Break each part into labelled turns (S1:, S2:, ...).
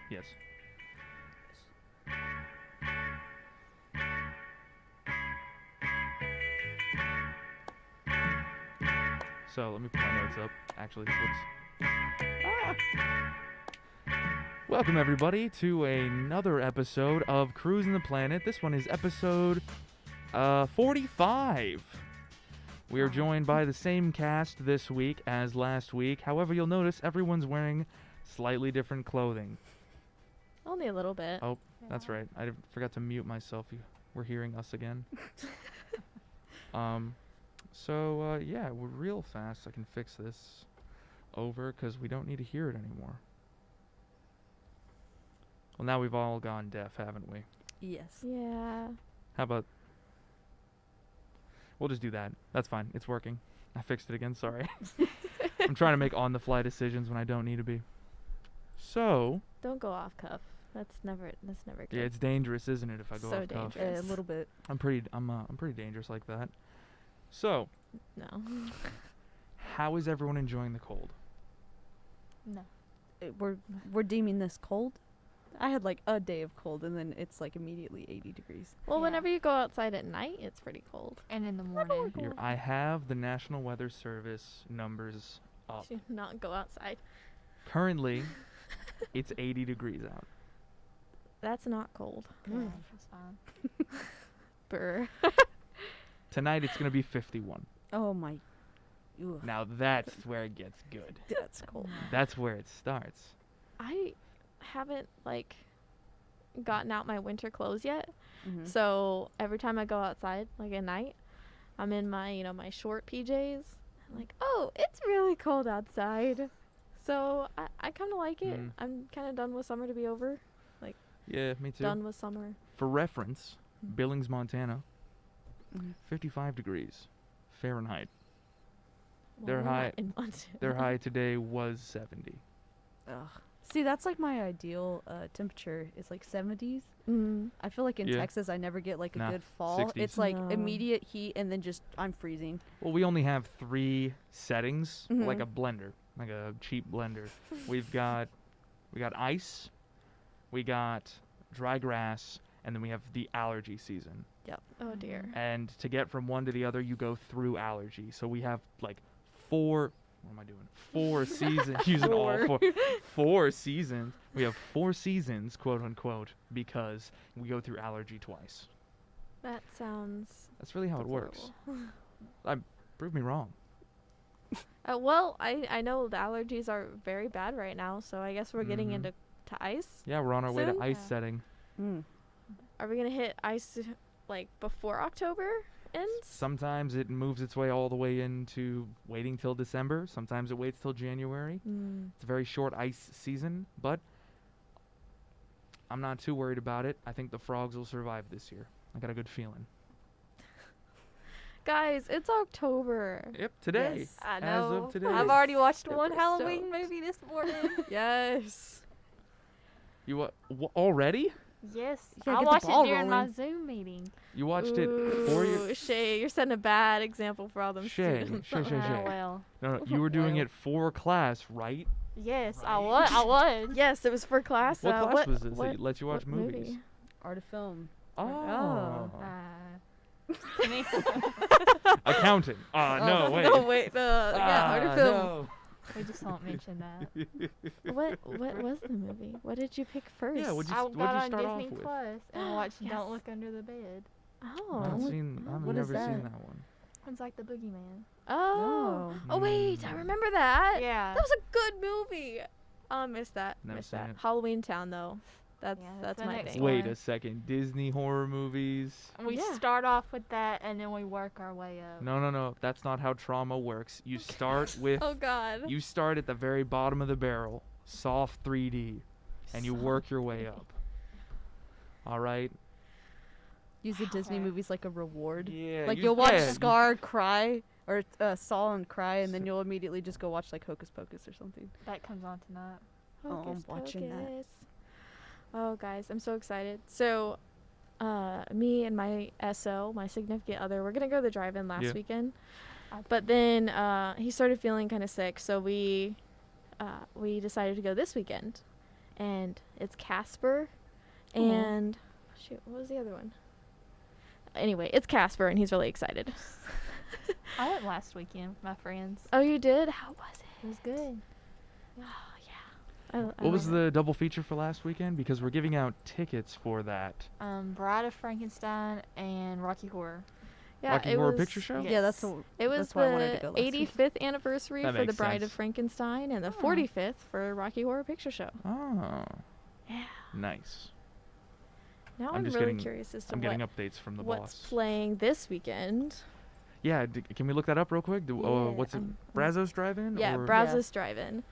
S1: Yes. So let me put my notes up. Actually, whoops. Welcome everybody to another episode of Cruisin the Planet. This one is episode 45. We are joined by the same cast this week as last week. However, you'll notice everyone's wearing slightly different clothing.
S2: Only a little bit.
S1: Oh, that's right. I forgot to mute myself. You were hearing us again. Yeah, we're real fast. I can fix this over because we don't need to hear it anymore. Well, now we've all gone deaf, haven't we?
S3: Yes.
S2: Yeah.
S1: How about... We'll just do that. That's fine. It's working. I fixed it again. Sorry. I'm trying to make on-the-fly decisions when I don't need to be. So...
S2: Don't go off cuff. That's never good.
S1: Yeah, it's dangerous, isn't it, if I go
S2: So
S1: off cuff?
S2: dangerous.
S3: A little bit.
S1: I'm pretty dangerous like that. So,
S2: No.
S1: how is everyone enjoying the cold?
S3: No. We're deeming this cold. I had like a day of cold and then it's like immediately 80 degrees.
S2: Well,
S4: Yeah.
S2: whenever you go outside at night, it's pretty cold.
S4: And in the morning.
S1: Here, I have the National Weather Service numbers up.
S2: Do not go outside.
S1: Currently, it's 80 degrees out.
S2: That's not cold.
S4: Yeah, that's fine.
S2: Brr.
S1: Tonight, it's going to be 51.
S3: Oh my. Ugh,
S1: Now, that's where it gets good.
S3: that's cold.
S1: That's where it starts.
S2: I haven't gotten out my winter clothes yet.
S3: Mhm.
S2: So every time I go outside, like at night, I'm in my my short PJs. I'm like, oh, it's really cold outside. So I kind of like it.
S1: Mm.
S2: I'm kind of done with summer to be over.
S1: Yeah, me too.
S2: Done with summer.
S1: For reference, Billings, Montana,
S3: Mhm.
S1: 55 degrees Fahrenheit.
S2: Well,
S1: They're
S2: we're
S1: high-
S2: not in Montana.
S1: Their high today was 70.
S3: Ugh. See, that's like my ideal temperature. It's like 70s.
S2: Mm.
S3: I feel like in
S1: Yeah.
S3: Texas, I never get like a
S1: Nah,
S3: good fall.
S1: 60s.
S3: It's like
S2: No.
S3: immediate heat and then just I'm freezing.
S1: Well, we only have 3 settings, like
S3: Mhm.
S1: a blender, like a cheap blender. we got ice, we got dry grass, and then we have the allergy season.
S2: Oh dear.
S1: And to get from one to the other, you go through allergy. So we have like 4. What am I doing? 4 seasons. Using all 4. 4 seasons. We have 4 seasons, quote unquote, because we go through allergy twice.
S2: That sounds.
S1: That's really how it works. Prove me wrong.
S2: Well, I know the allergies are very bad right now, so I guess we're getting
S1: Mhm.
S2: into ice.
S1: Yeah, we're on our way to
S2: Soon?
S1: ice
S4: Yeah.
S1: setting.
S3: Mm.
S2: Are we gonna hit ice before October ends?
S1: Sometimes it moves its way all the way into waiting till December. Sometimes it waits till January.
S2: Mm.
S1: It's a very short ice season, but I'm not too worried about it. I think the frogs will survive this year. I got a good feeling.
S2: Guys, it's October.
S1: Yep, today.
S3: Yes.
S4: I
S1: As
S4: know.
S1: of today.
S4: I've already watched
S2: Super
S4: one Halloween
S2: stoked.
S4: movie this morning.
S2: Yes.
S1: You already?
S4: Yes.
S3: Yeah,
S4: I
S3: get the
S4: watched it
S3: ball
S4: during my
S3: rolling.
S4: Zoom meeting.
S1: You watched it for your...
S2: Ooh, Shay, you're setting a bad example for all them
S1: Shay,
S2: students.
S1: Shay, Shay,
S4: Oh,
S1: Shay.
S4: well.
S1: No, you were doing
S2: Well.
S1: it for class, right?
S4: Yes,
S1: Right.
S4: I was.
S2: Yes, it was for class.
S1: What class was this?
S2: what-
S1: They let you watch
S2: what
S1: movies.
S2: movie?
S3: Art of film.
S1: Oh.
S4: Me-
S1: Accounting. No, wait.
S2: No, wait. Yeah, art of film.
S1: No.
S4: we just won't mention that.
S2: What was the movie? What did you pick first?
S1: Yeah, what'd you
S4: I
S1: what'd
S4: got
S1: you
S4: on
S1: start off
S4: Disney
S1: with?
S4: Plus and watched
S2: Yes.
S4: Don't Look Under the Bed.
S1: I
S2: Oh.
S1: I've
S3: What is
S1: never seen
S3: that?
S1: that one.
S4: It's like the boogeyman.
S2: Oh.
S3: No.
S2: Oh wait, I remember that.
S4: Yeah.
S2: That was a good movie. Oh, I missed that.
S1: Never
S2: Missed
S1: seen
S2: that.
S1: it.
S2: Halloween Town though. That's
S4: Yeah,
S2: that's
S4: that's the
S2: my
S4: next
S2: thing.
S4: one.
S1: Wait a second. Disney horror movies.
S4: We
S2: Yeah.
S4: start off with that and then we work our way up.
S1: No. That's not how trauma works. You start with
S2: Oh God.
S1: you start at the very bottom of the barrel, soft 3D, and you work your way up. All right?
S3: Use the Disney
S4: Okay.
S3: movies like a reward.
S1: Yeah.
S3: Like you'll watch Scar cry or Saw and cry, and then you'll immediately just go watch like Hocus Pocus or something.
S4: That comes on tonight.
S3: Oh, I'm
S2: Hocus
S3: watching that.
S2: Pocus. Oh, guys, I'm so excited. So, me and my SO, my significant other, we're gonna go to the drive-in last
S1: Yeah.
S2: weekend, but then he started feeling kind of sick, so we decided to go this weekend. and it's Casper,
S3: Aw.
S2: and shoot, what was the other one? Anyway, it's Casper, and he's really excited.
S4: I went last weekend with my friends.
S2: Oh, you did? How was it?
S4: It was good.
S2: Oh yeah.
S1: What was the double feature for last weekend? Because we're giving out tickets for that.
S4: Bride of Frankenstein and Rocky Horror.
S2: Yeah,
S1: Rocky
S2: it
S1: Horror
S2: was,
S1: Picture Show?
S3: Yeah, that's
S4: Yes.
S3: the.
S2: It was
S3: That's why I wanted to
S2: the
S3: go last week.
S2: 85th anniversary
S1: That
S2: for The
S1: makes
S2: Bride
S1: sense.
S2: of Frankenstein and the
S4: Oh.
S2: 45th for Rocky Horror Picture Show.
S1: Oh,
S2: Yeah.
S1: nice.
S2: Now
S1: I'm
S2: I'm
S1: just
S2: really
S1: getting-
S2: curious as to
S1: I'm getting
S2: what,
S1: updates from the
S2: what's
S1: boss.
S2: playing this weekend.
S1: Yeah, can we look that up real quick? What's it?
S2: I'm-
S1: Brazos Drive-In?
S2: Yeah,
S1: or
S2: Brazos Drive-In.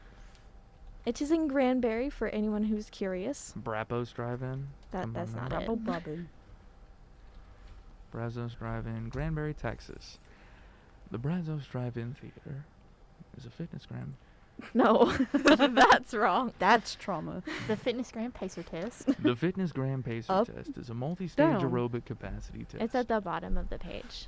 S2: It is in Granbury for anyone who's curious.
S1: Brappos Drive-In? Come
S2: That's
S1: on
S2: not
S1: now.
S2: it.
S3: Bravo Bobbin.
S1: Brazos Drive-In, Granbury, Texas. The Brazos Drive-In Theater is a fitness gram.
S2: No, that's wrong.
S3: That's trauma.
S4: The Fitness Grand Pacer Test.
S1: The Fitness Gram Pacer
S3: Up,
S1: Test is a multi-stage
S3: down.
S1: aerobic capacity test.
S2: It's at the bottom of the page.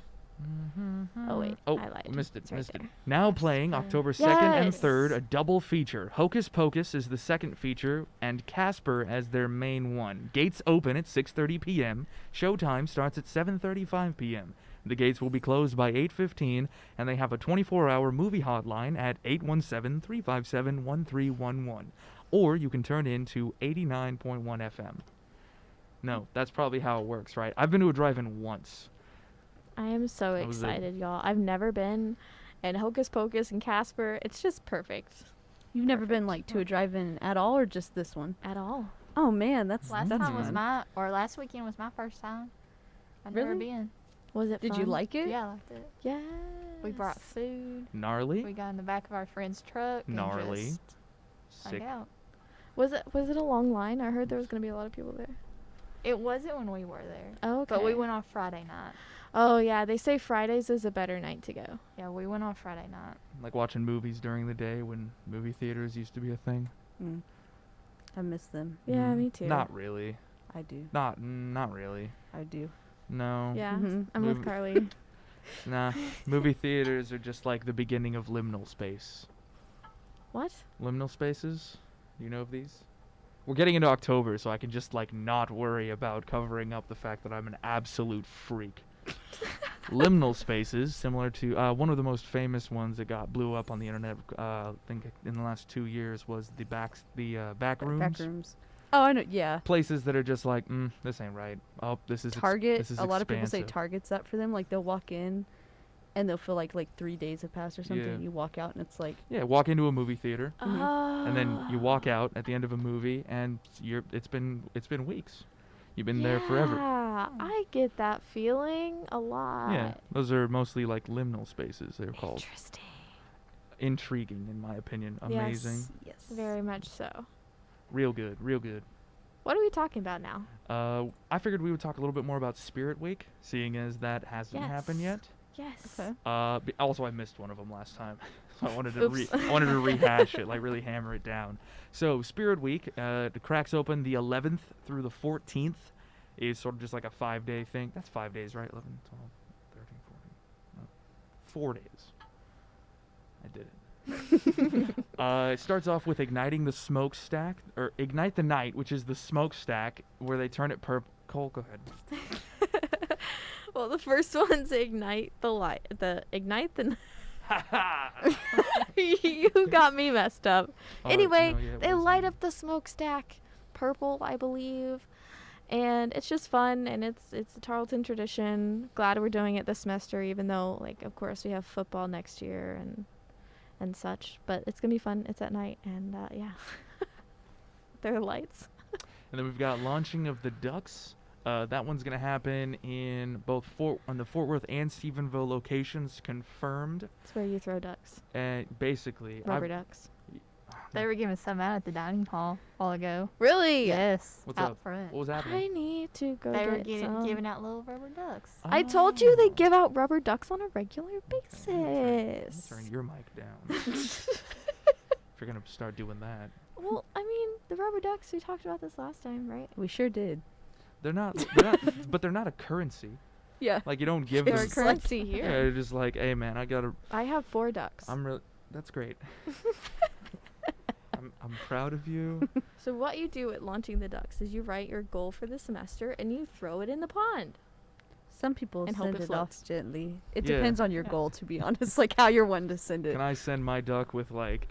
S2: Oh wait,
S1: Oh,
S2: I lied.
S1: missed it,
S2: It's right
S1: missed it.
S2: there.
S1: Now playing
S4: Sorry.
S1: October 2nd and
S2: Yes.
S1: 3rd, a double feature. Hocus Pocus is the second feature, and Casper as their main one. Gates open at 6:30 p.m. Showtime starts at 7:35 p.m. The gates will be closed by 8:15, and they have a 24-hour movie hotline at 817-357-1311. Or you can turn in to 89.1 FM. No, that's probably how it works, right? I've been to a drive-in once.
S2: I am so
S1: That was it.
S2: excited, y'all. I've never been, and Hocus Pocus and Casper, it's just perfect
S3: You've never been like to a drive-in at all, or just this one?
S2: at all.
S3: Oh man, that's
S4: Last
S3: that's
S4: time was
S3: fun.
S4: last weekend was my first time. I've never
S3: Really?
S4: been.
S2: Was it
S3: Did
S2: fun?
S3: you like it?
S4: Yeah, I liked it.
S2: Yes.
S4: We brought food.
S1: Gnarly?
S4: We got in the back of our friend's truck.
S1: Gnarly.
S4: And just
S1: Sick.
S4: hung out.
S2: Was it a long line? I heard there was gonna be a lot of people there.
S4: It wasn't when we were there.
S2: Oh, okay.
S4: But we went on Friday night.
S2: Oh yeah, they say Fridays is a better night to go.
S4: Yeah, we went on Friday night.
S1: Like watching movies during the day when movie theaters used to be a thing.
S3: Mm. I miss them.
S2: Yeah, me too.
S1: Not really.
S3: I do.
S1: Not really.
S3: I do.
S1: No.
S2: Yeah,
S3: Mhm.
S2: I'm with
S1: Move-
S2: Carly.
S1: Nah. Movie theaters are just like the beginning of liminal space.
S2: What?
S1: Liminal spaces? Do you know of these? We're getting into October, so I can just like not worry about covering up the fact that I'm an absolute freak. Liminal spaces, similar to one of the most famous ones that blew up on the internet, I think in the last 2 years, was the back rooms.
S3: Back rooms. Oh, I know. Yeah.
S1: Places that are just like, this ain't right. Oh, this is
S3: Target.
S1: This is
S3: A lot of people say
S1: expansive.
S3: Target's that for them. Like they'll walk in, and they'll feel like 3 days have passed or something.
S1: Yeah.
S3: And you walk out, and it's like
S1: Yeah, walk into a movie theater,
S2: Oh.
S1: and then you walk out at the end of a movie, and it's been weeks. You've been there forever.
S2: Yeah, I get that feeling a lot.
S1: Yeah, those are mostly like liminal spaces. They're called.
S2: Interesting.
S1: Intriguing, in my opinion. Amazing.
S2: Yes,
S3: yes.
S2: very much so.
S1: Real good. Real good.
S2: What are we talking about now?
S1: I figured we would talk a little bit more about Spirit Week, seeing as that hasn't happened
S2: Yes.
S1: yet.
S2: Yes.
S3: Okay.
S1: Also, I missed one of them last time, so I wanted to
S2: Oops.
S1: I wanted to rehash it, like really hammer it down. So Spirit Week, it cracks open the 11th through the 14th. Is sort of just like a 5-day thing. That's 5 days, right? 11, 12, 13, 14. No, 4 days. I did it. It starts off with igniting the smokestack, or ignite the night, which is the smokestack where they turn it purple. Cole, go ahead.
S2: Well, the first one's ignite the light. You got me messed up.
S1: Oh,
S2: Anyway,
S1: no, yeah, it
S2: they
S1: was,
S2: light up the smokestack purple, I believe. And it's just fun, and it's a Tarleton tradition. Glad we're doing it this semester, even though, like, of course, we have football next year and such. But it's gonna be fun. It's at night, and yeah, there are lights.
S1: And then we've got launching of the Ducks. That one's gonna happen in both on the Fort Worth and Stephenville locations, confirmed.
S2: It's where you throw ducks,
S1: And basically,
S2: rubber ducks.
S4: They were giving some out at the dining hall a while ago.
S2: Really?
S4: Yes.
S1: What's
S4: out
S1: up?
S4: front.
S1: What was
S2: I
S1: happening?
S2: need to go
S4: They were
S2: get some.
S4: giving out little rubber ducks.
S2: I told you they
S1: Oh.
S2: give out rubber ducks on a regular
S1: Okay,
S2: basis.
S1: Turn your mic down. if you're gonna start doing that,
S2: Well, I mean, the rubber ducks, we talked about this last time, right?
S3: We sure did.
S1: they're not, but they're not a currency.
S3: Yeah.
S1: Like you don't give
S2: They're
S1: them.
S2: a
S3: It's like-
S2: currency
S1: Yeah,
S2: here.
S1: they're just like, hey man, I gotta.
S2: I have 4 ducks.
S1: I'm really. That's great. I'm proud of you.
S2: So what you do at Launching the Ducks is you write your goal for the semester and you throw it in the pond.
S3: Some people
S2: And hope
S3: send
S2: it
S3: it
S2: floats.
S3: off gently. It
S1: Yeah.
S3: depends on your goal, to be honest, like how you're one to send it.
S1: Can I send my duck with like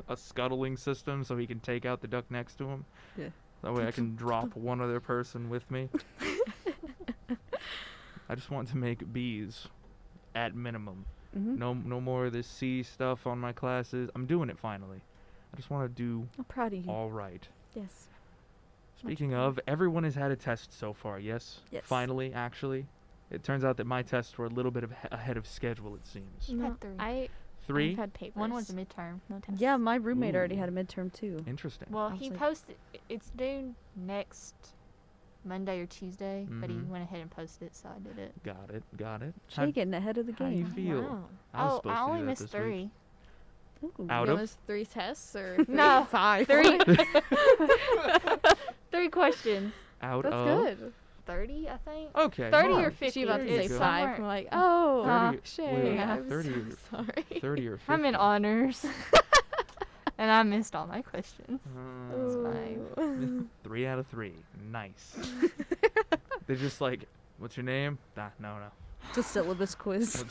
S1: a scuttling system so he can take out the duck next to him?
S3: Yeah.
S1: That way I can drop one other person with me. I just want to make B's at minimum.
S3: Mhm.
S1: No more of this C stuff on my classes. I'm doing it finally. I just want to do
S3: I'm proud of you.
S1: all right.
S2: Yes.
S1: Speaking of, everyone has had a test so far, yes?
S3: Yes.
S1: Finally, actually. It turns out that my tests were a little bit ahead of schedule, it seems.
S4: Had
S2: No,
S4: 3.
S2: I've
S1: 3?
S2: had papers.
S4: One was a midterm, no test.
S3: Yeah, my roommate already
S1: Ooh.
S3: had a midterm too.
S1: Interesting.
S4: Well,
S3: I was
S4: he
S3: like-
S4: posted. It's due next Monday or Tuesday, but he
S1: Mhm.
S4: went ahead and posted it, so I did it.
S1: Got it.
S3: Shay getting ahead of the
S1: how do you
S3: game.
S1: feel?
S2: Wow.
S1: I was
S4: Oh,
S1: supposed
S4: I
S1: to
S4: only
S1: do that
S4: missed
S1: this
S4: 3.
S1: week.
S3: Ooh.
S1: Out
S2: You
S1: of?
S2: missed 3 tests or
S4: No,
S3: 5.
S4: 3. 3 questions.
S1: Out
S2: That's
S1: of?
S2: good.
S4: 30, I think.
S1: Okay.
S4: 30 or
S1: alright.
S4: 50.
S2: She about to
S1: There
S2: say
S1: you go.
S2: 5.
S4: Somewhere-
S2: I'm like, oh,
S1: 30
S2: Shay,
S1: wait,
S2: I'm
S1: 30
S2: so
S1: or-
S2: sorry.
S1: 30 or 50.
S4: I'm in honors. And I missed all my questions.
S2: Ooh.
S1: 3 out of 3. Nice. They're just like, what's your name? Nah, no.
S3: It's a syllabus quiz.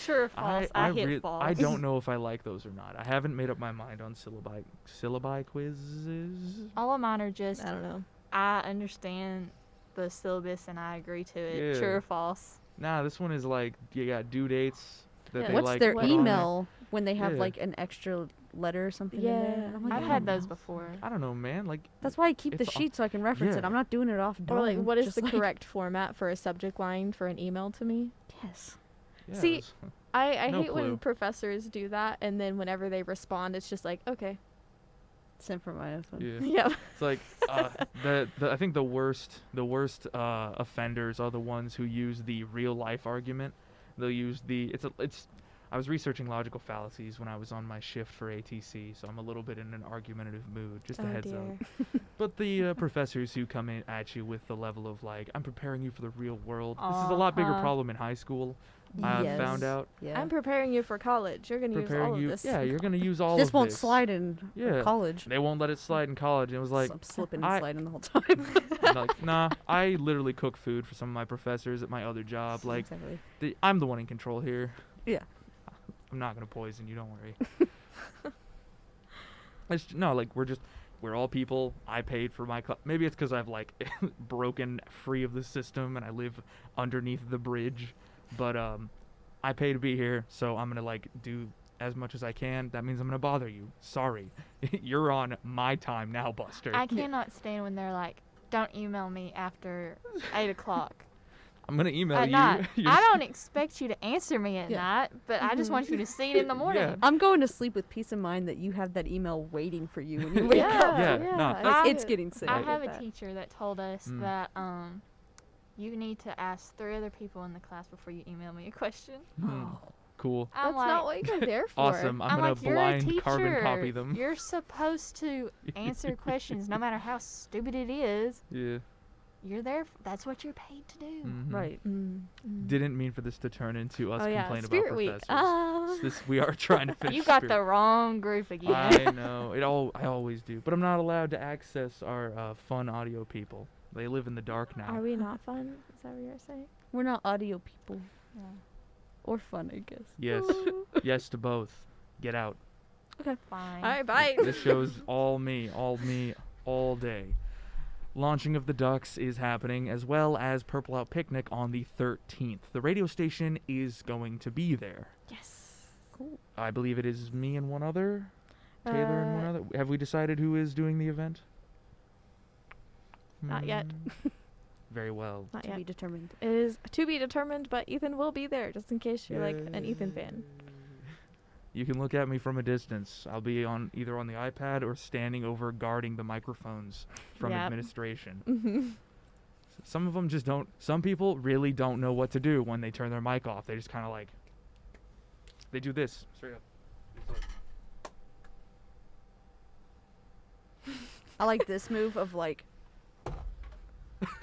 S4: True or false? I hit false.
S1: I don't know if I like those or not. I haven't made up my mind on syllabi quizzes.
S4: All of mine are just,
S2: I don't know.
S4: I understand the syllabus and I agree to it.
S1: Yeah.
S4: True or false?
S1: Nah, this one is like you got due dates that
S2: Yeah.
S1: they
S3: What's
S1: like
S3: their
S1: put on there.
S3: email when they have
S1: Yeah.
S3: like an extra letter or something in
S2: Yeah.
S3: there? And I'm like,
S4: I've
S3: I
S4: had
S3: don't
S4: those
S3: know.
S4: before.
S1: I don't know, man. Like
S3: That's why I keep the
S1: It's
S3: sheet so I can reference it.
S1: yeah.
S3: I'm not doing it off
S2: Or like,
S3: dome,
S2: what is
S3: just
S2: the
S3: like-
S2: correct format for a subject line for an email to me?
S3: Yes.
S1: yeah,
S2: See,
S1: it's-
S2: I
S1: No
S2: hate
S1: clue.
S2: when professors do that, and then whenever they respond, it's just like, okay.
S3: Sent from my phone.
S1: yeah.
S2: Yeah.
S1: It's like I think the worst offenders are the ones who use the real life argument. They'll use I was researching logical fallacies when I was on my shift for ATC, so I'm a little bit in an argumentative mood. Just a
S2: Oh,
S1: heads
S2: dear.
S1: up. But the professors who come in at you with the level of like, I'm preparing you for the real world. This is a lot bigger
S4: Uh-huh.
S1: problem in high school. I
S3: Yes.
S1: found out.
S3: Yeah.
S2: I'm preparing you for college. You're going to use all
S1: Preparing
S2: of
S1: you.
S2: this.
S1: Yeah, you're gonna use all
S3: this
S1: of
S3: won't
S1: this.
S3: slide in
S1: Yeah.
S3: college.
S1: They won't let it slide in college. It was like,
S3: I'm slipping
S1: I-
S3: and sliding the whole time.
S1: I'm like, nah. I literally cook food for some of my professors at my other job. Like,
S3: Exactly.
S1: I'm the one in control here.
S3: Yeah.
S1: I'm not gonna poison you. Don't worry. No, like we're all people. I paid for my maybe it's because I've like broken free of the system and I live underneath the bridge, but I pay to be here, so I'm gonna like do as much as I can. That means I'm gonna bother you. Sorry, you're on my time now, Buster.
S4: I cannot stand when they're like, don't email me after 8 o'clock
S1: I'm gonna email
S4: at
S1: you.
S4: night.
S1: You're
S4: I
S1: s-
S4: don't expect you to answer me at
S3: Yeah.
S4: night, but I just want you to see it in the morning.
S1: Yeah.
S3: I'm going to sleep with peace of mind that you have that email waiting for you when you wake
S2: Yeah,
S3: up.
S1: Yeah,
S2: yeah.
S1: no.
S2: I
S3: Like,
S2: get
S3: it's
S2: it.
S3: getting sick.
S4: I
S2: get
S4: have a
S2: that.
S4: teacher that told us
S1: Mm.
S4: that you need to ask 3 other people in the class before you email me a question.
S1: Hmm, cool.
S4: I'm
S2: That's
S4: like,
S2: not what you're there for.
S1: Awesome. I'm gonna
S4: like, you're a
S1: blind carbon copy
S4: teacher.
S1: them.
S4: You're supposed to answer questions no matter how stupid it is.
S1: Yeah.
S4: You're there. That's what you're paid to do.
S1: Mhm.
S3: Right.
S1: Didn't mean for this to turn into us
S2: Oh, yeah.
S1: complaining
S2: Spirit
S1: about
S2: Week.
S1: professors. We are trying to finish.
S4: You got
S1: Spirit.
S4: the wrong group again.
S1: I know. I always do. But I'm not allowed to access our fun audio people. They live in the dark now.
S2: Are we not fun? Is that what you're saying?
S3: We're not audio people.
S4: Yeah.
S3: Or fun, I guess.
S1: Yes. Yes to both. Get out.
S4: Fine.
S2: All right, bye.
S1: This show's all me, all day. Launching of the Ducks is happening, as well as Purple Out Picnic on the 13th. The radio station is going to be there.
S2: Yes.
S3: Cool.
S1: I believe it is me and one other. Taylor and one other. Have we decided who is doing the event?
S2: Not yet.
S1: Very well.
S2: Not
S3: To
S2: yet.
S3: be determined.
S2: It is to be determined, but Ethan will be there, just in case you're like an Ethan fan.
S1: You can look at me from a distance. I'll be either on the iPad or standing over guarding the microphones from
S2: Yep.
S1: administration.
S2: Mm-hmm.
S1: Some of them just don't. Some people really don't know what to do when they turn their mic off. They just kind of like. They do this straight up.
S3: I like this move of like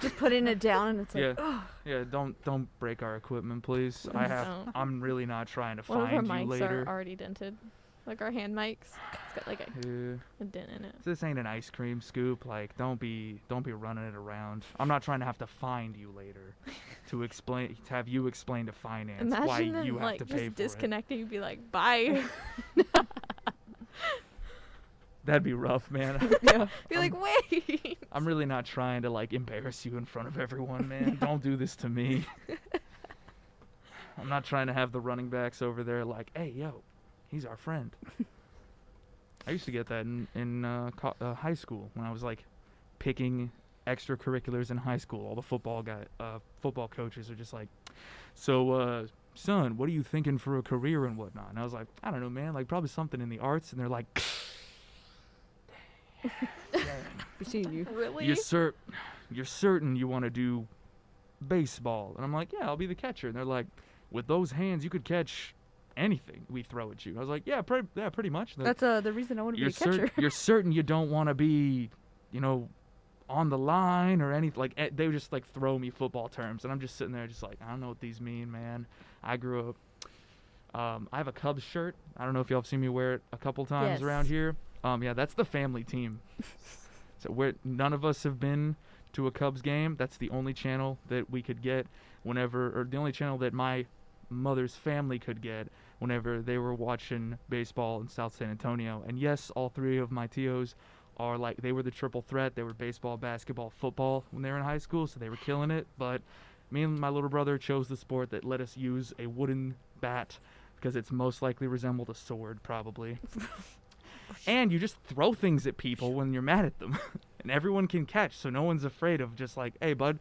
S3: just putting it down and it's like
S1: Yeah. Don't break our equipment, please.
S2: Please don't.
S1: I'm really not trying to
S2: One of our
S1: find you
S2: mics
S1: later.
S2: are already dented. like our hand mics. It's got like a dent in it.
S1: This ain't an ice cream scoop. Like, don't be running it around. I'm not trying to have to find you later to have you explain to finance
S2: Imagine
S1: why
S2: them
S1: you have
S2: like
S1: to pay
S2: just
S1: for it.
S2: disconnecting and be like, bye.
S1: That'd be rough, man.
S3: Yeah.
S2: Be like, wait.
S1: I'm really not trying to like embarrass you in front of everyone, man. Don't do this to me. I'm not trying to have the running backs over there like, hey, yo, he's our friend. I used to get that in high school when I was like picking extracurriculars in high school. All the football coaches are just like, so, son, what are you thinking for a career and whatnot? And I was like, I don't know, man, like probably something in the arts. And they're like,
S3: We've seen you.
S2: Really?
S1: you're certain you want to do baseball? And I'm like, yeah, I'll be the catcher. And they're like, with those hands, you could catch anything we throw at you. I was like, yeah, pretty much.
S3: That's the reason I want to be a catcher.
S1: You're certain you don't want to be, on the line or anything. Like, they would just like throw me football terms, and I'm just sitting there just like, I don't know what these mean, man. I grew up. I have a Cubs shirt. I don't know if y'all have seen me wear it a couple times
S3: Yes.
S1: around here. Yeah, that's the family team. So none of us have been to a Cubs game. That's the only channel that we could get or the only channel that my mother's family could get whenever they were watching baseball in South San Antonio. And yes, all three of my tios are like, they were the triple threat. They were baseball, basketball, football when they were in high school, so they were killing it. But me and my little brother chose the sport that let us use a wooden bat because it's most likely resembled a sword, probably. And you just throw things at people when you're mad at them. And everyone can catch, so no one's afraid of just like, hey, bud,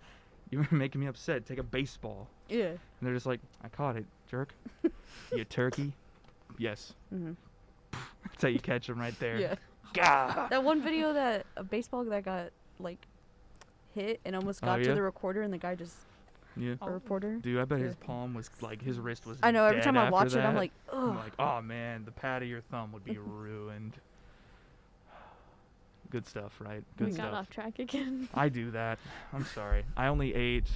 S1: you're making me upset. Take a baseball.
S3: Yeah.
S1: And they're just like, I caught it, jerk. You turkey. Yes.
S3: Mm-hmm.
S1: That's how you catch them right there.
S3: Yeah.
S1: Gah!
S3: That one video that a baseball that got like hit and almost got
S1: yeah?
S3: to the recorder, and the guy just
S1: Yeah.
S3: a reporter.
S1: Dude, I bet his
S3: Yeah.
S1: palm was like, his wrist was
S3: I know. Every
S1: dead
S3: time I
S1: after
S3: watch it, I'm
S1: that.
S3: like, ugh.
S1: I'm like, oh man, the pad of your thumb would be ruined. Good stuff, right?
S2: We
S1: Good
S2: got
S1: stuff.
S2: off track again.
S1: I do that. I'm sorry. I only ate,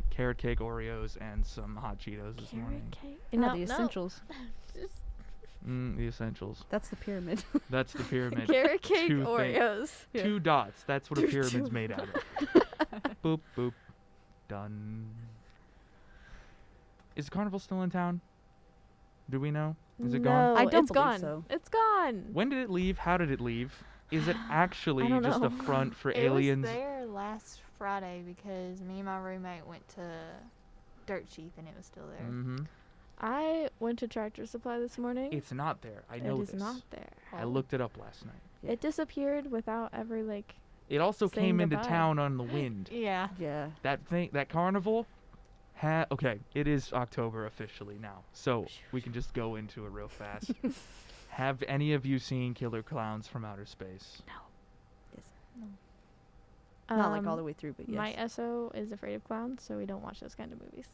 S1: carrot cake, Oreos, and some hot Cheetos this morning.
S2: Carrot cake.
S3: No, the essentials.
S1: The essentials.
S3: That's the pyramid.
S1: That's the pyramid.
S2: Carrot cake,
S1: Two things.
S2: Oreos.
S3: Yeah.
S1: 2 dots. That's what a
S2: There's
S1: pyramid's
S2: two.
S1: made out of. Boop, boop. Done. Is the carnival still in town? Do we know? Is it gone?
S2: No,
S3: I don't
S2: it's
S3: believe
S2: gone.
S3: so.
S2: It's gone.
S1: When did it leave? How did it leave? Is it actually
S2: don't
S1: just a
S2: know.
S1: front for
S4: It
S1: aliens?
S4: was there last Friday because me and my roommate went to Dirt Cheap and it was still there.
S1: Mm-hmm.
S2: I went to Tractor Supply this morning.
S1: It's not there. I know
S2: It is
S1: this.
S2: not there.
S1: I looked it up last night.
S3: Yeah.
S2: It disappeared without ever like.
S1: It also
S2: Saying
S1: came into
S2: goodbye.
S1: town on the wind.
S4: Yeah.
S3: Yeah.
S1: That carnival okay, it is October officially now, so we can just go into it real fast. Have any of you seen Killer Clowns from Outer Space?
S3: Yes. Not like all the way through, but yes.
S2: My SO is afraid of clowns, so we don't watch those kind of movies.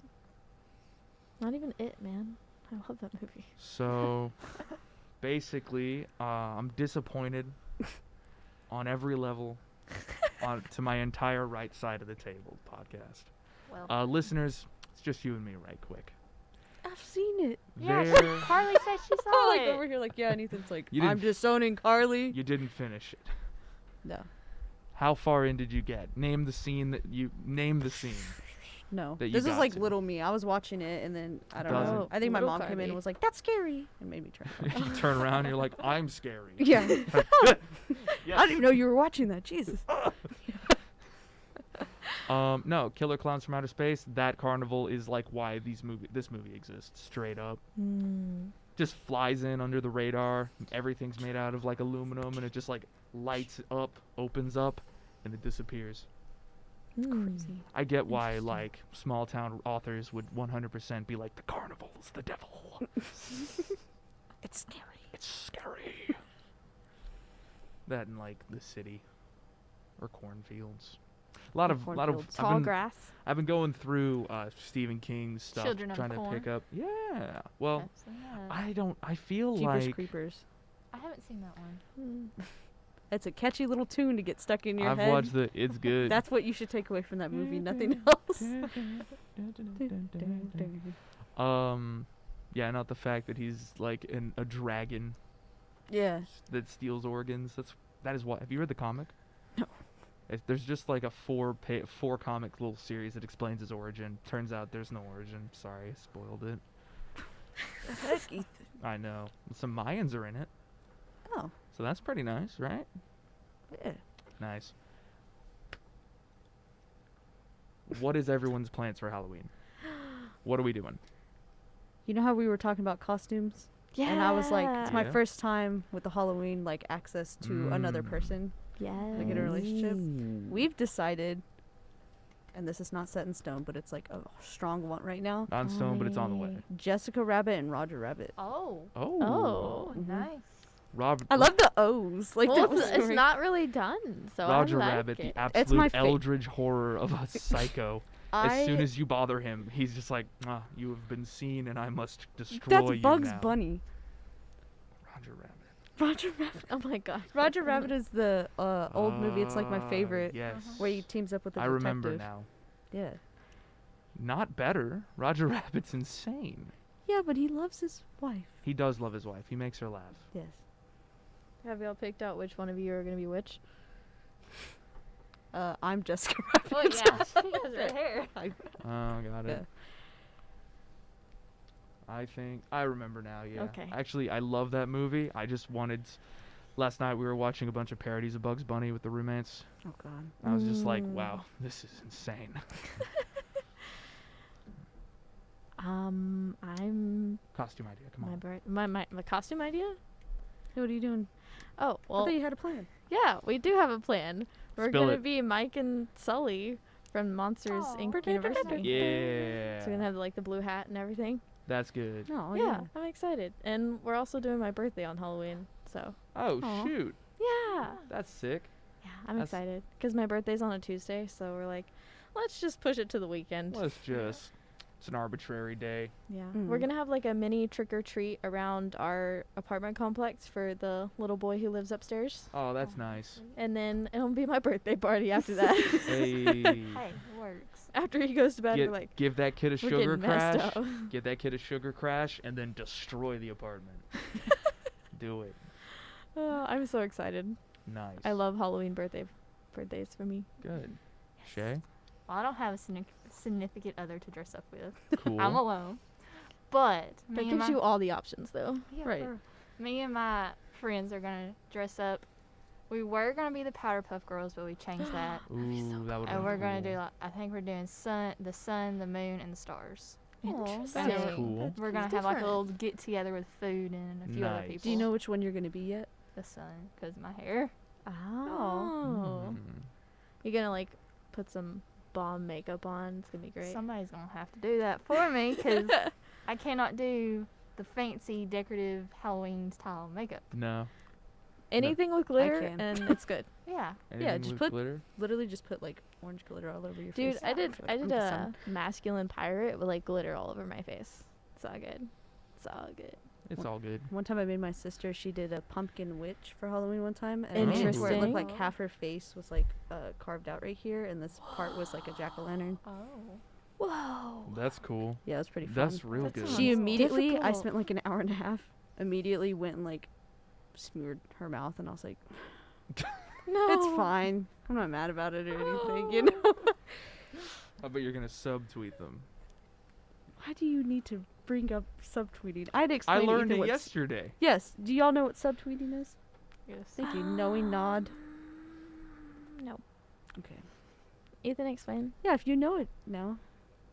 S2: Not even It, man. I love that movie.
S1: So, basically, I'm disappointed on every level to my entire right side of the table podcast.
S4: Well,
S1: Listeners, it's just you and me right quick.
S3: I've seen it.
S4: yeah,
S1: There-
S4: Carly said she saw
S3: Oh, like
S4: it.
S3: over here, like, yeah, and Ethan's like,
S1: You didn't
S3: I'm disowning Carly.
S1: You didn't finish it.
S3: No.
S1: How far in did you get? Name the scene.
S3: No.
S1: That you
S3: This is
S1: got
S3: like
S1: to.
S3: little me. I was watching it, and then, I don't
S1: Doesn't-
S3: know. I think my
S2: Little
S3: mom came in
S2: Carly.
S3: and was like, that's scary. And made me turn around.
S1: You turn around, you're like, I'm scary.
S3: Yeah. I
S1: Yes.
S3: didn't even know you were watching that. Jesus.
S1: No, Killer Clowns from Outer Space. That carnival is like why this movie exists. Straight up, just flies in under the radar. Everything's made out of like aluminum, and it just like lights up, opens up, and it disappears.
S3: Crazy.
S1: I get why like small town authors would 100% be like, the carnival's the devil.
S3: It's scary.
S1: It's scary. That in like the city or cornfields. A lot of
S3: cornfields.
S2: Tall grass.
S1: I've been going through Stephen King's stuff,
S4: Children of
S1: trying to
S4: Corn.
S1: pick up. Yeah. Well,
S4: I've seen that.
S1: I feel
S3: Jeepers
S1: like
S3: Creepers.
S4: I haven't seen that one.
S3: It's a catchy little tune to get stuck in your
S1: I've
S3: head.
S1: watched it's good.
S3: That's what you should take away from that movie. Nothing else.
S1: Yeah, not the fact that he's like a dragon
S3: Yeah.
S1: that steals organs. That is what. Have you read the comic?
S3: No.
S1: There's just like a four comic little series that explains his origin. Turns out there's no origin. Sorry, spoiled it.
S3: Heck, Ethan.
S1: I know. Some Mayans are in it,
S3: Oh.
S1: so that's pretty nice, right?
S3: Yeah.
S1: Nice. What is everyone's plans for Halloween? What are we doing?
S3: You know how we were talking about costumes?
S2: Yeah.
S3: And I was like, it's my
S1: Yeah.
S3: first time with the Halloween, like, access to another
S1: Mm.
S3: person.
S2: Yeah.
S3: Like in a relationship.
S1: Ooh.
S3: We've decided, and this is not set in stone, but it's like a strong one right now.
S1: Not in stone, but it's on the way.
S3: Jessica Rabbit and Roger Rabbit.
S4: Oh.
S1: Oh.
S2: Oh.
S3: Mhm.
S4: Nice.
S1: Robert.
S3: I love the O's. Like,
S2: Well,
S3: that was
S2: it's
S3: great.
S2: not really done, so
S1: Roger
S2: I like
S1: Rabbit,
S2: it.
S1: the
S3: It's my
S1: absolute
S3: fa-
S1: eldritch horror of a psycho. As soon
S3: I-
S1: as you bother him, he's just like, you have been seen and I must destroy
S3: That's
S1: you
S3: Bugs
S1: now.
S3: Bunny.
S1: Roger Rabbit.
S3: Roger Rabbit.
S2: Oh my god.
S3: Roger Rabbit is the old movie. It's like my favorite.
S1: Yes.
S3: Where he teams up with the
S1: I
S3: detective.
S1: remember now.
S3: Yeah.
S1: Not better. Roger Rabbit's insane.
S3: Yeah, but he loves his wife.
S1: He does love his wife. He makes her laugh.
S3: Yes.
S2: Have y'all picked out which one of you are gonna be which?
S3: I'm Jessica Rabbit.
S4: Well, yeah, she has red hair.
S1: Oh, got it.
S3: Yeah.
S1: I remember now, yeah.
S2: Okay.
S1: Actually, I love that movie. I just wanted... Last night we were watching a bunch of parodies of Bugs Bunny with the roommates.
S3: Oh God.
S1: I was just like,
S2: Mm.
S1: wow, this is insane.
S2: I'm
S1: Costume idea, come
S2: my
S1: on.
S2: bird my costume idea?
S3: Hey, what are you doing?
S2: Oh,
S3: I
S2: well,
S3: thought you had a plan.
S2: yeah, we do have a plan. We're
S1: Spill
S2: gonna
S1: it.
S2: be Mike and Sully from Monsters
S4: Aw.
S2: Inc. University.
S1: Yeah.
S2: So we're gonna have like the blue hat and everything.
S1: That's good.
S3: No.
S2: yeah, I'm excited. And we're also doing my birthday on Halloween. So
S1: Oh,
S3: Aw.
S1: shoot.
S2: yeah,
S1: That's sick.
S2: yeah, I'm
S1: That's-
S2: excited because my birthday's on a Tuesday. So we're like, let's just push it to the weekend.
S1: Let's just... It's an arbitrary day.
S2: Yeah, we're
S3: Mhm.
S2: gonna have like a mini trick or treat around our apartment complex for the little boy who lives upstairs,
S1: Oh, that's nice.
S2: and then it'll be my birthday party after that.
S1: Hey.
S4: Hey, works.
S2: After he goes to bed, we're like,
S1: Give that kid a
S2: we're
S1: sugar
S2: getting messed
S1: crash.
S2: up.
S1: Get that kid a sugar crash and then destroy the apartment. Do it.
S2: Oh, I'm so excited.
S1: Nice.
S2: I love Halloween birthdays for me.
S1: Good. Shay?
S4: Well, I don't have a significant other to dress up with.
S1: Cool.
S4: I'm alone. But
S2: That
S4: me and
S2: gives
S4: my,
S2: you all the options, though.
S4: yeah,
S3: Right.
S4: me and my friends are gonna dress up. We were gonna be the Powderpuff Girls, but we changed that.
S1: Ooh, that would
S4: And we're gonna
S1: cool.
S4: do like I think we're doing the sun, the moon, and the stars.
S2: Interesting.
S1: That's
S4: Yeah.
S1: cool.
S4: We're gonna
S2: It's
S4: have like a
S2: different.
S4: little get together with food and a few other
S1: Nice.
S4: people.
S3: Do you know which one you're gonna be yet?
S4: the sun? Because my hair.
S2: Oh.
S1: Mm.
S2: You're gonna like put some bomb makeup on. It's gonna be great.
S4: Somebody's gonna have to do that for me because I cannot do the fancy decorative Halloween style makeup.
S1: No.
S2: Anything with glitter,
S3: can.
S2: and it's good.
S4: Yeah.
S1: Anything
S3: just
S1: with
S3: put
S1: glitter?
S3: Literally just put like orange glitter all over your
S2: Dude,
S3: face.
S2: I did
S3: feel like
S2: I
S3: I'm
S2: did
S3: the
S2: a
S3: sun.
S2: masculine pirate with like glitter all over my face. It's all good. It's all good.
S1: It's all good.
S3: One time I made my sister, she did a pumpkin witch for Halloween one time. And I made it where it
S2: Interesting.
S3: looked like half her face was like carved out right here, and this part was like a jack-o'-lantern.
S4: Oh.
S2: Whoa.
S1: That's cool.
S3: Yeah, it was pretty fun.
S1: That's real
S2: That
S1: good.
S2: sounds
S3: She immediately, I
S2: difficult.
S3: spent like an hour and a half, immediately went and like smeared her mouth, and I was like,
S2: No.
S3: it's fine. I'm not mad about it or anything, you know?
S1: I bet you're gonna subtweet them.
S3: Why do you need to bring up subtweeting? I had to
S1: I
S3: explain to
S1: learned
S3: Ethan
S1: it
S3: what's-
S1: yesterday.
S3: Yes. Do y'all know what subtweeting is?
S4: Yes.
S3: Thank you. Knowing nod.
S2: No.
S3: Okay.
S2: Ethan, explain.
S3: Yeah, if you know it now.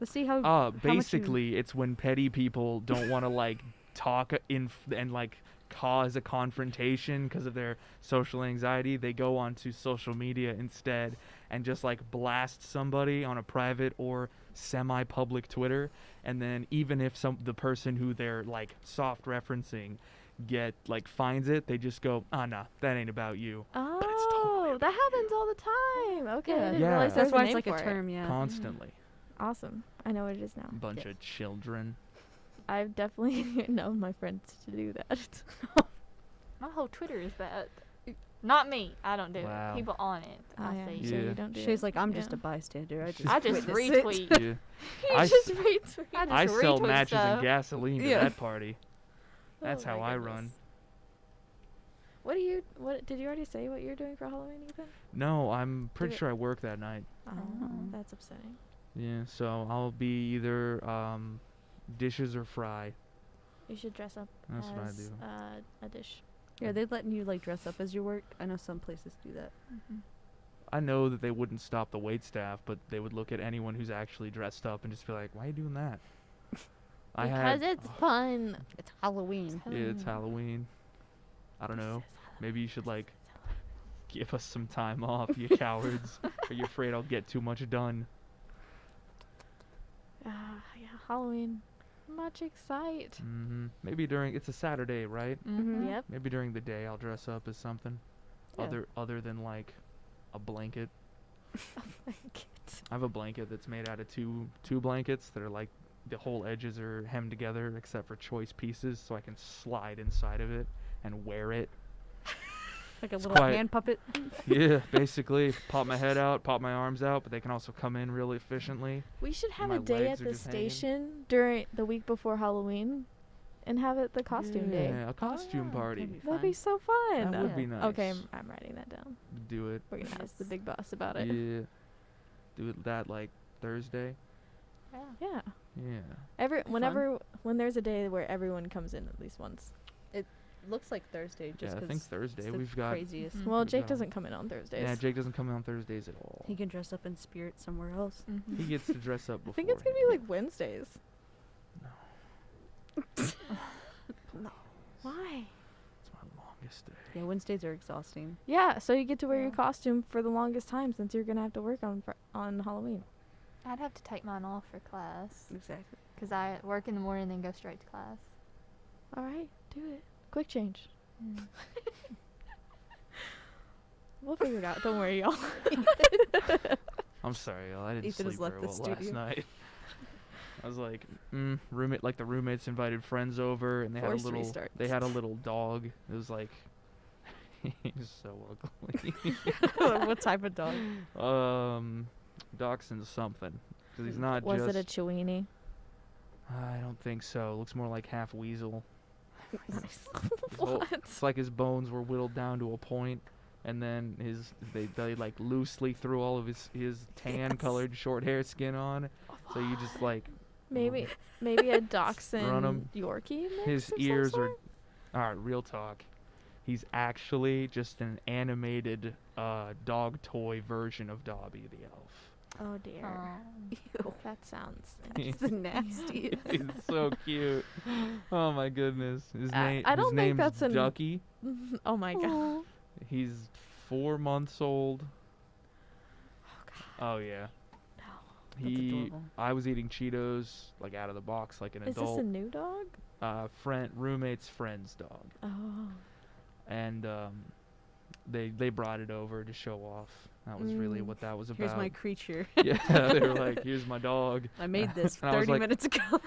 S3: Let's see how. much you-
S1: Basically, it's when petty people don't want to like talk and like cause a confrontation because of their social anxiety. They go onto social media instead and just like blast somebody on a private or semi-public Twitter, and then even if the person who they're like soft referencing finds it, they just go, nah, that ain't about you.
S2: Oh,
S1: it's totally
S2: that happens all the time. Okay, I
S3: Yeah.
S2: didn't
S1: Yeah.
S2: realize there
S3: That's
S2: was
S3: why
S2: name
S3: it's like a
S2: for it.
S3: term, yeah.
S1: Constantly.
S2: Awesome. I know what it is now.
S1: Bunch of children.
S2: I've definitely known my friends to do that.
S4: My whole Twitter is that. Not me. I don't do
S1: Wow.
S4: it. People on it.
S2: Oh,
S4: I
S2: yeah.
S4: see.
S2: So
S1: Yeah.
S2: you don't do
S3: Shay's
S2: it.
S3: like, I'm just
S2: Yeah.
S3: a bystander. I just,
S4: I just
S3: witness it."
S4: retweet.
S1: Yeah.
S2: You
S1: I
S2: just
S1: s-
S2: retweet.
S1: I
S4: just
S1: sell
S4: retweet
S1: matches
S4: stuff.
S1: and gasoline to
S3: Yeah.
S1: that party. That's
S2: Oh
S1: how
S2: my
S1: I
S2: goodness.
S1: run.
S2: What did you already say what you're doing for Halloween, Ethan?
S1: No, I'm pretty
S2: it-
S1: sure I work that night.
S2: Oh,
S3: Oh.
S2: that's upsetting.
S1: Yeah, so I'll be either dishes or fry.
S2: You should dress up
S1: That's what I
S2: as
S1: do.
S2: a dish.
S3: Yeah, they're letting you like dress up as your work. I know some places do that.
S4: Mhm.
S1: I know that they wouldn't stop the wait staff, but they would look at anyone who's actually dressed up and just be like, "Why are you doing that?"
S2: Because it's fun.
S3: It's Halloween.
S1: yeah, it's Halloween. I don't know. Maybe you should like give us some time off, you cowards. Are you afraid I'll get too much done?
S2: Yeah, Halloween. Much excite.
S1: Maybe it's a Saturday, right?
S4: Mhm.
S2: Yep.
S1: Maybe during the day I'll dress up as something
S3: Yeah.
S1: other than like a blanket. I have a blanket that's made out of two blankets that are like the whole edges are hemmed together except for choice pieces, so I can slide inside of it and wear it.
S3: Like a
S1: It's
S3: little
S1: quite-
S3: hand puppet.
S1: Yeah, basically pop my head out, pop my arms out, but they can also come in really efficiently.
S2: We should have
S1: my
S2: a day
S1: legs
S2: at
S1: are
S2: the
S1: just hanging.
S2: station during the week before Halloween, and have it the costume day.
S1: Yeah, a costume
S3: yeah,
S1: party.
S3: that'd
S2: That'd be so fun.
S1: That would
S3: Yeah.
S1: be nice.
S2: Okay, I'm writing that down.
S1: Do it.
S2: We're gonna ask the
S4: Yes.
S2: big boss about it.
S1: Yeah. Do it that like Thursday.
S4: Yeah.
S2: Yeah.
S1: Yeah.
S2: When there's a day where everyone comes in at least once.
S3: Looks like Thursday just
S1: Yeah, I
S3: because
S1: think Thursday.
S3: it's the
S1: We've got
S3: craziest.
S4: Mhm.
S2: Well,
S1: We've
S2: Jake
S1: got-
S2: doesn't come in on Thursdays.
S1: Yeah, Jake doesn't come in on Thursdays at all.
S3: He can dress up in spirit somewhere else.
S4: Mhm.
S1: He gets to dress up
S2: I
S1: before.
S2: think it's gonna be like Wednesdays.
S3: No.
S2: Why?
S1: It's my longest day.
S3: Yeah, Wednesdays are exhausting.
S2: Yeah, so you get to wear your
S4: Yeah.
S2: costume for the longest time since you're gonna have to work on Halloween.
S4: I'd have to take mine off for class
S3: Exactly.
S4: because I work in the morning and then go straight to class.
S2: All right, do it. Quick change.
S4: Mm.
S2: We'll figure it out. Don't worry, y'all.
S1: I'm sorry, y'all. I didn't
S3: Ethan has
S1: sleep
S3: left
S1: very
S3: the
S1: well last
S3: studio.
S1: night. I was like, the roommates invited friends over, and they
S2: Forced
S1: had a little.
S2: restart.
S1: They had a little dog. It was like, he's so ugly.
S3: What type of dog?
S1: Dachshund something. 'Cause he's not
S2: Was
S1: just.
S2: it a Chiweenie?
S1: I don't think so. Looks more like half weasel.
S2: Nice.
S1: His whole-
S2: What?
S1: It's like his bones were whittled down to a point, and then they like loosely threw all of his tan colored short hair skin on, so you just like
S2: Maybe a Dachshund
S1: Run 'em.
S2: Yorkie mix
S1: his
S2: of some
S1: ears are.
S2: sort?
S1: All right, real talk. He's actually just an animated dog toy version of Dobby the elf.
S2: Oh dear.
S3: Ew.
S2: That sounds.
S3: That's the nastiest.
S1: He's so cute. Oh my goodness. His
S2: I
S1: name.
S2: don't
S1: his
S2: think
S1: name's
S2: that's an-
S1: Ducky.
S2: Oh my god.
S1: He's 4 months old.
S2: Oh god.
S1: Oh yeah.
S2: No.
S3: That's adorable.
S1: I was eating Cheetos like out of the box like an
S2: Is this
S1: adult.
S2: a new dog?
S1: Roommate's friend's dog,
S2: Oh.
S1: and they brought it over to show off. That was really
S2: Mm.
S1: what that was about.
S3: Here's my creature.
S1: Yeah, they were like, "Here's my dog."
S3: I made this
S1: And I was
S3: 30
S1: like-
S3: minutes ago.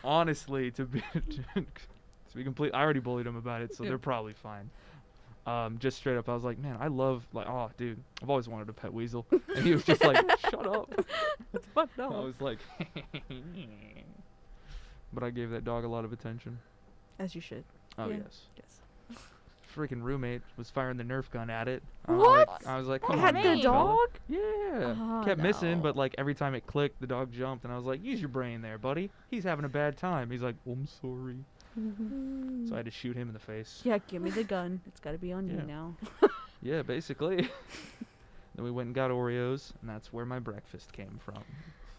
S1: Honestly, to be complete, I already bullied them about it, so
S3: Yeah.
S1: they're probably fine. Just straight up, I was like, "Man, I love oh, dude, I've always wanted a pet weasel," and he was just like, "Shut up."
S3: It's fun.
S1: I was like, but I gave that dog a lot of attention.
S3: As you should.
S1: Oh
S2: Yeah.
S1: yes.
S3: Yes.
S1: Freaking roommate was firing the Nerf gun at it.
S2: What?
S1: I was like,
S4: What
S1: come
S2: Had
S1: on,
S2: the
S1: fella."
S2: dog?
S1: Yeah.
S2: Oh,
S1: Kept missing,
S2: no.
S1: but like every time it clicked, the dog jumped, and I was like, use your brain there, buddy. He's having a bad time. He's like, I'm sorry.
S2: Mm.
S1: So I had to shoot him in the face.
S3: Yeah, give me the gun. It's got to be on
S1: Yeah.
S3: you now.
S1: Yeah, basically. Then we went and got Oreos, and that's where my breakfast came from.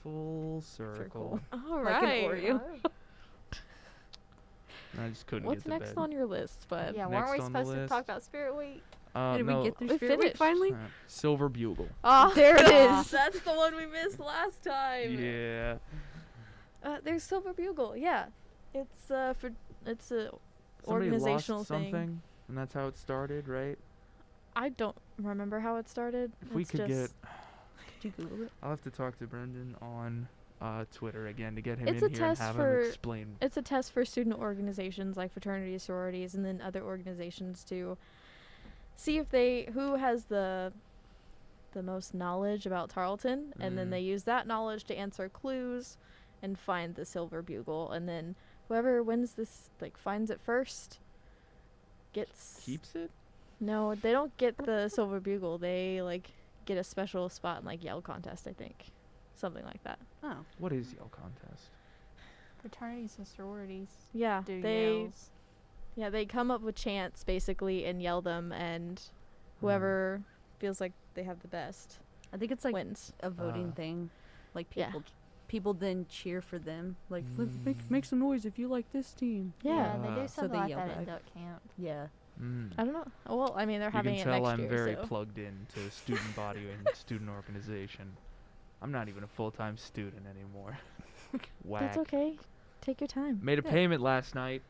S1: Full circle.
S2: All
S3: Like an
S2: right.
S3: Oreo.
S1: And I just couldn't
S2: What's
S1: get to
S2: next
S1: bed.
S2: on your list, bud?
S4: Yeah,
S1: Next
S4: weren't we
S1: on the
S4: supposed to
S1: list.
S4: talk about Spirit Week?
S3: Did
S1: no,
S3: we get through
S2: we
S3: Spirit Week
S2: finished.
S3: finally?
S1: Silver Bugle.
S2: Oh,
S3: There it is.
S2: That's the one we missed last time.
S1: Yeah.
S2: There's Silver Bugle. Yeah, it's it's a
S1: Somebody
S2: organizational
S1: lost
S2: thing.
S1: something, and that's how it started, right?
S2: I don't remember how it started.
S1: If we
S2: It's
S1: could
S2: just-
S1: get,
S3: Did you Google it?
S1: I'll have to talk to Brendan on Twitter again to get him
S2: It's
S1: in
S2: a
S1: here and
S2: test
S1: have
S2: for-
S1: him explain.
S2: It's a test for student organizations like fraternities, sororities, and then other organizations to see if who has the most knowledge about Tarleton, and then
S1: Mm.
S2: they use that knowledge to answer clues and find the silver bugle, and then whoever wins this, like, finds it first gets
S1: Keeps it?
S2: No, they don't get the silver bugle. They, like, get a special spot in, like, yell contest, I think. Something like that.
S3: Oh.
S1: What is yell contest?
S4: Fraternities and sororities
S2: Yeah,
S4: do
S2: they
S4: yells.
S2: Yeah, they come up with chants basically and yell them, and whoever feels like they have the best
S3: I think it's like
S2: wins.
S3: a voting
S1: Ah.
S3: thing. Like
S2: Yeah.
S3: people then cheer for them. Like
S1: Mm.
S3: make some noise if you like this team.
S2: Yeah.
S4: They
S1: Ah.
S4: do
S1: So
S4: something
S3: they
S4: like
S3: yell
S4: that at
S3: back.
S4: duck camp.
S3: Yeah.
S1: Mm.
S2: I don't know. Well, I mean, they're
S1: You
S2: having
S1: can
S2: it
S1: tell
S2: next
S1: I'm
S2: year,
S1: very
S2: so.
S1: plugged in to student body and student organization. I'm not even a full-time student anymore. Whack.
S2: That's okay. Take your time.
S1: Made a
S3: Yeah.
S1: payment last night.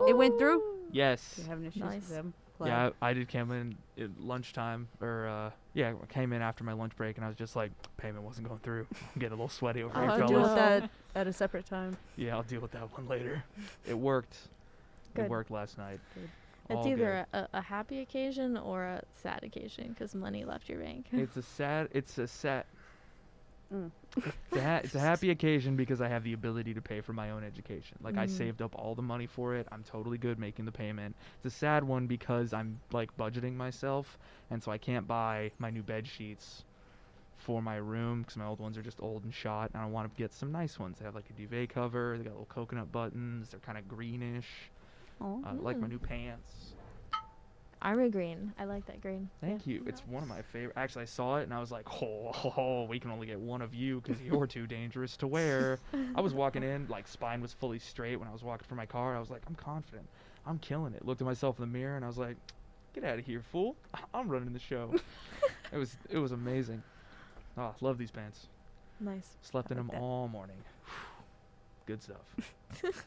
S3: It went through?
S1: Yes.
S3: You're having issues
S2: Nice.
S3: with them.
S1: Yeah, I did come in at lunchtime, or I came in after my lunch break, and I was just like, payment wasn't going through. I'm getting a little sweaty over here,
S3: I'll
S2: Oh,
S3: deal with
S1: fellas.
S2: no.
S3: that at a separate time.
S1: Yeah, I'll deal with that one later. It worked.
S2: Good.
S1: It worked last night.
S2: It's
S1: All
S2: either a happy occasion or a sad occasion because money left your bank.
S1: good. It's a sad.
S3: Mm.
S1: It's a happy occasion because I have the ability to pay for my own education. Like, I
S2: Mhm.
S1: saved up all the money for it. I'm totally good making the payment. It's a sad one because I'm, like, budgeting myself, and so I can't buy my new bed sheets for my room because my old ones are just old and shot, and I want to get some nice ones. They have, like, a duvet cover. They got little coconut buttons. They're kind of greenish.
S3: Oh.
S1: Like my
S2: Mm.
S1: new pants.
S2: Army green. I like that green.
S1: Thank you. It's one of my favorite. Actually, I saw it and I was like, oh, we can only get one of you because you're too dangerous to wear. I was walking in, like, spine was fully straight when I was walking from my car. I was like, I'm confident. I'm killing it. Looked at myself in the mirror and I was like, get out of here, fool. I'm running the show. It was amazing. Oh, love these pants.
S2: Nice.
S1: Slept
S3: I
S1: in
S3: like
S1: them
S3: that.
S1: all morning. Good stuff.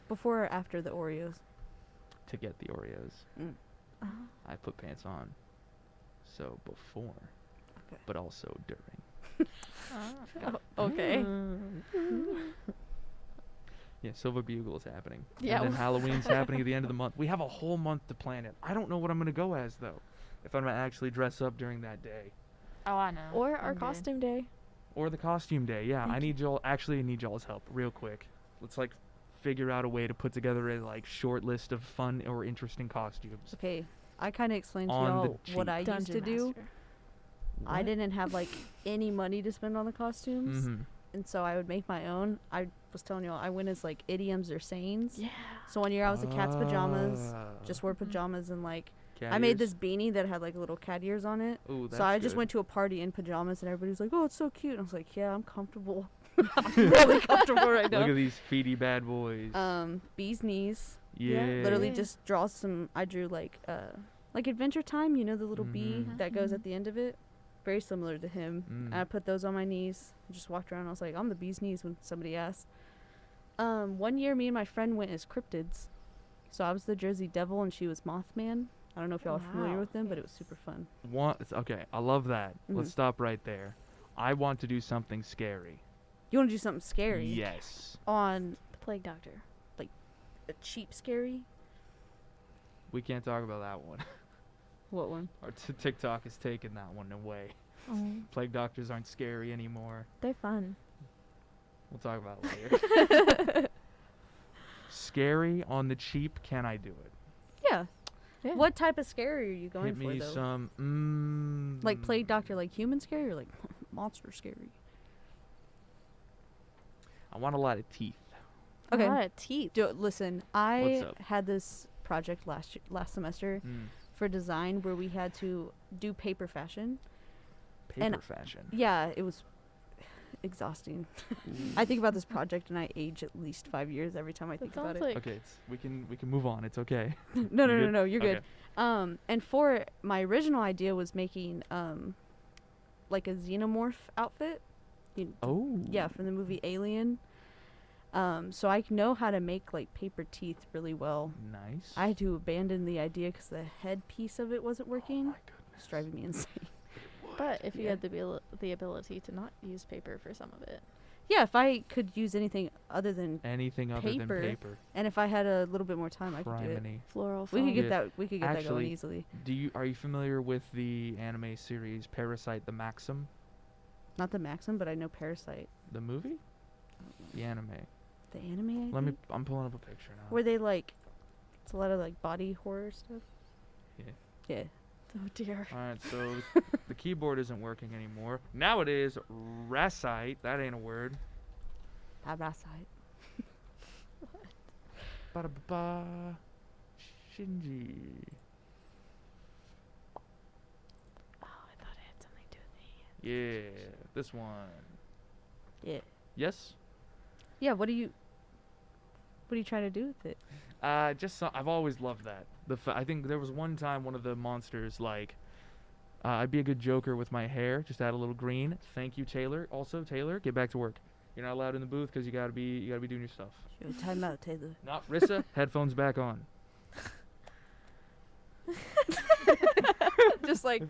S3: Before or after the Oreos?
S1: To get the Oreos,
S3: Mm.
S1: I put pants on. So before,
S3: Okay.
S1: but also during.
S2: Okay.
S1: Yeah, Silver Bugle is happening.
S2: Yeah.
S1: And then Halloween's happening at the end of the month. We have a whole month to plan it. I don't know what I'm going to go as, though. If I'm going to actually dress up during that day.
S4: Oh, I know.
S2: Or our
S4: I'm good.
S2: costume day.
S1: Or the costume day. Yeah, I
S2: Thank
S1: need y'all's help real quick. Let's, like, figure out a way to put together a, like, short list of fun or interesting costumes.
S3: Okay, I kind of explained to
S1: On the
S3: y'all what
S1: cheap.
S3: I used to do.
S2: Master.
S3: I didn't have like any money to spend on the costumes,
S1: Mm-hmm.
S3: and so I would make my own. I was telling y'all I went as like idioms or sayings.
S2: Yeah.
S3: So one year I was in cat's pajamas,
S1: Ah.
S3: just wore pajamas, and like
S1: Cat
S3: I made
S1: ears?
S3: this beanie that had like little cat ears on it.
S1: Ooh,
S3: So I
S1: that's
S3: just
S1: good.
S3: went to a party in pajamas, and everybody was like, "Oh, it's so cute." And I was like, "Yeah, I'm comfortable. I'm really comfortable right
S1: Look
S3: now."
S1: at these feety bad boys.
S3: Bee's knees.
S1: yeah.
S3: Literally
S2: Yeah.
S3: just draw some. I drew like Adventure Time. You know the little bee
S1: Mhm.
S3: that goes at the end of it. Very similar to him.
S1: Mm.
S3: And I put those on my knees. I just walked around. I was like, I'm the bee's knees when somebody asked. 1 year, me and my friend went as cryptids. So I was the Jersey Devil and she was Mothman. I don't know if y'all are familiar
S2: Wow.
S3: with them, but it was super fun.
S1: Okay, I love that. Let's
S3: Mhm.
S1: stop right there. I want to do something scary.
S3: You want to do something scary?
S1: Yes.
S3: On
S2: The Plague Doctor.
S3: a cheap scary?
S1: We can't talk about that one.
S3: What one?
S1: Our TikTok has taken that one away.
S2: Oh,
S1: Plague doctors aren't scary anymore.
S2: they're fun.
S1: We'll talk about it later. Scary on the cheap, can I do it?
S3: Yeah.
S2: Yeah.
S3: What type of scary are you going
S1: Hit
S3: for,
S1: me
S3: though?
S1: some.
S3: Like Plague Doctor, like human scary or like monster scary?
S1: I want a lot of teeth.
S3: Okay.
S2: A lot of teeth.
S3: Listen,
S1: What's
S3: I
S1: up?
S3: had this project last semester
S1: Mm.
S3: for design where we had to do paper fashion.
S1: Paper
S3: And-
S1: fashion.
S3: Yeah, it was exhausting. I think about this project and I age at least 5 years every time I think about
S2: sounds
S3: it.
S2: like
S1: Okay, we can move on. It's okay.
S3: No,
S1: You good?
S3: no, you're
S1: Okay.
S3: good. And for my original idea was making like a xenomorph outfit.
S1: Oh.
S3: Yeah, from the movie Alien. So I know how to make like paper teeth really well.
S1: Nice.
S3: I had to abandon the idea because the head piece of it wasn't
S1: Oh
S3: working.
S1: my goodness.
S3: It's driving me insane.
S2: But if you
S3: Yeah.
S2: had the ability to not use paper for some of it.
S3: Yeah, if I could use anything other than,
S1: Anything other than
S3: Paper.
S1: paper.
S3: and if I had a little bit more time, I could do it.
S1: Criminy.
S2: Floral
S3: We could
S2: foam.
S3: get
S1: Yeah.
S3: that. We could get that going
S1: Actually,
S3: easily.
S1: Are you familiar with the anime series Parasite the Maxim?
S3: Not the Maxim, but I know Parasite.
S1: The movie? The anime.
S3: The anime.
S1: Let me. I'm pulling up a picture now.
S3: Where they like, it's a lot of like body horror stuff.
S1: Yeah.
S3: Yeah.
S2: Oh dear.
S1: All right, so the keyboard isn't working anymore. Now it is Rasite. That ain't a word.
S3: Parasite.
S1: Ba-da-ba-ba. Shinji.
S2: Oh, I thought it had something to do with the.
S1: Yeah, this one.
S3: Yeah.
S1: Yes.
S3: Yeah. What are you trying to do with it?
S1: I've always loved that. I think there was one time one of the monsters like, I'd be a good Joker with my hair. Just add a little green. Thank you, Taylor. Also, Taylor, get back to work. You're not allowed in the booth because you gotta be doing your stuff.
S3: Yo, time out, Taylor.
S1: No, Rissa, headphones back on.
S3: Just like,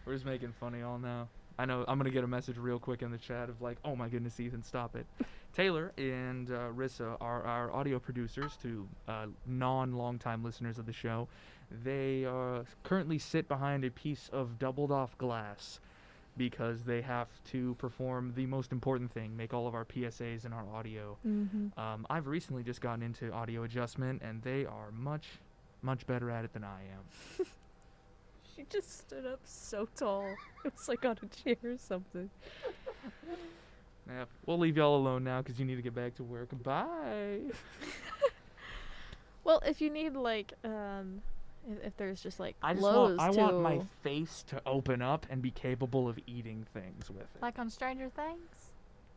S1: We're just making funny all now. I know I'm gonna get a message real quick in the chat of like, oh my goodness, Ethan, stop it. Taylor and Rissa are our audio producers to long-time listeners of the show. They currently sit behind a piece of doubled-off glass because they have to perform the most important thing, make all of our PSAs and our audio.
S2: Mm-hmm.
S1: I've recently just gotten into audio adjustment, and they are much better at it than I am.
S3: she just stood up so tall. It was like on a chair or something.
S1: Yep. We'll leave y'all alone now because you need to get back to work. Bye.
S2: Well, if you need like if there's just like
S1: I
S2: clothes
S1: want my face to open up and be capable of eating things with it.
S4: Like on Stranger Things.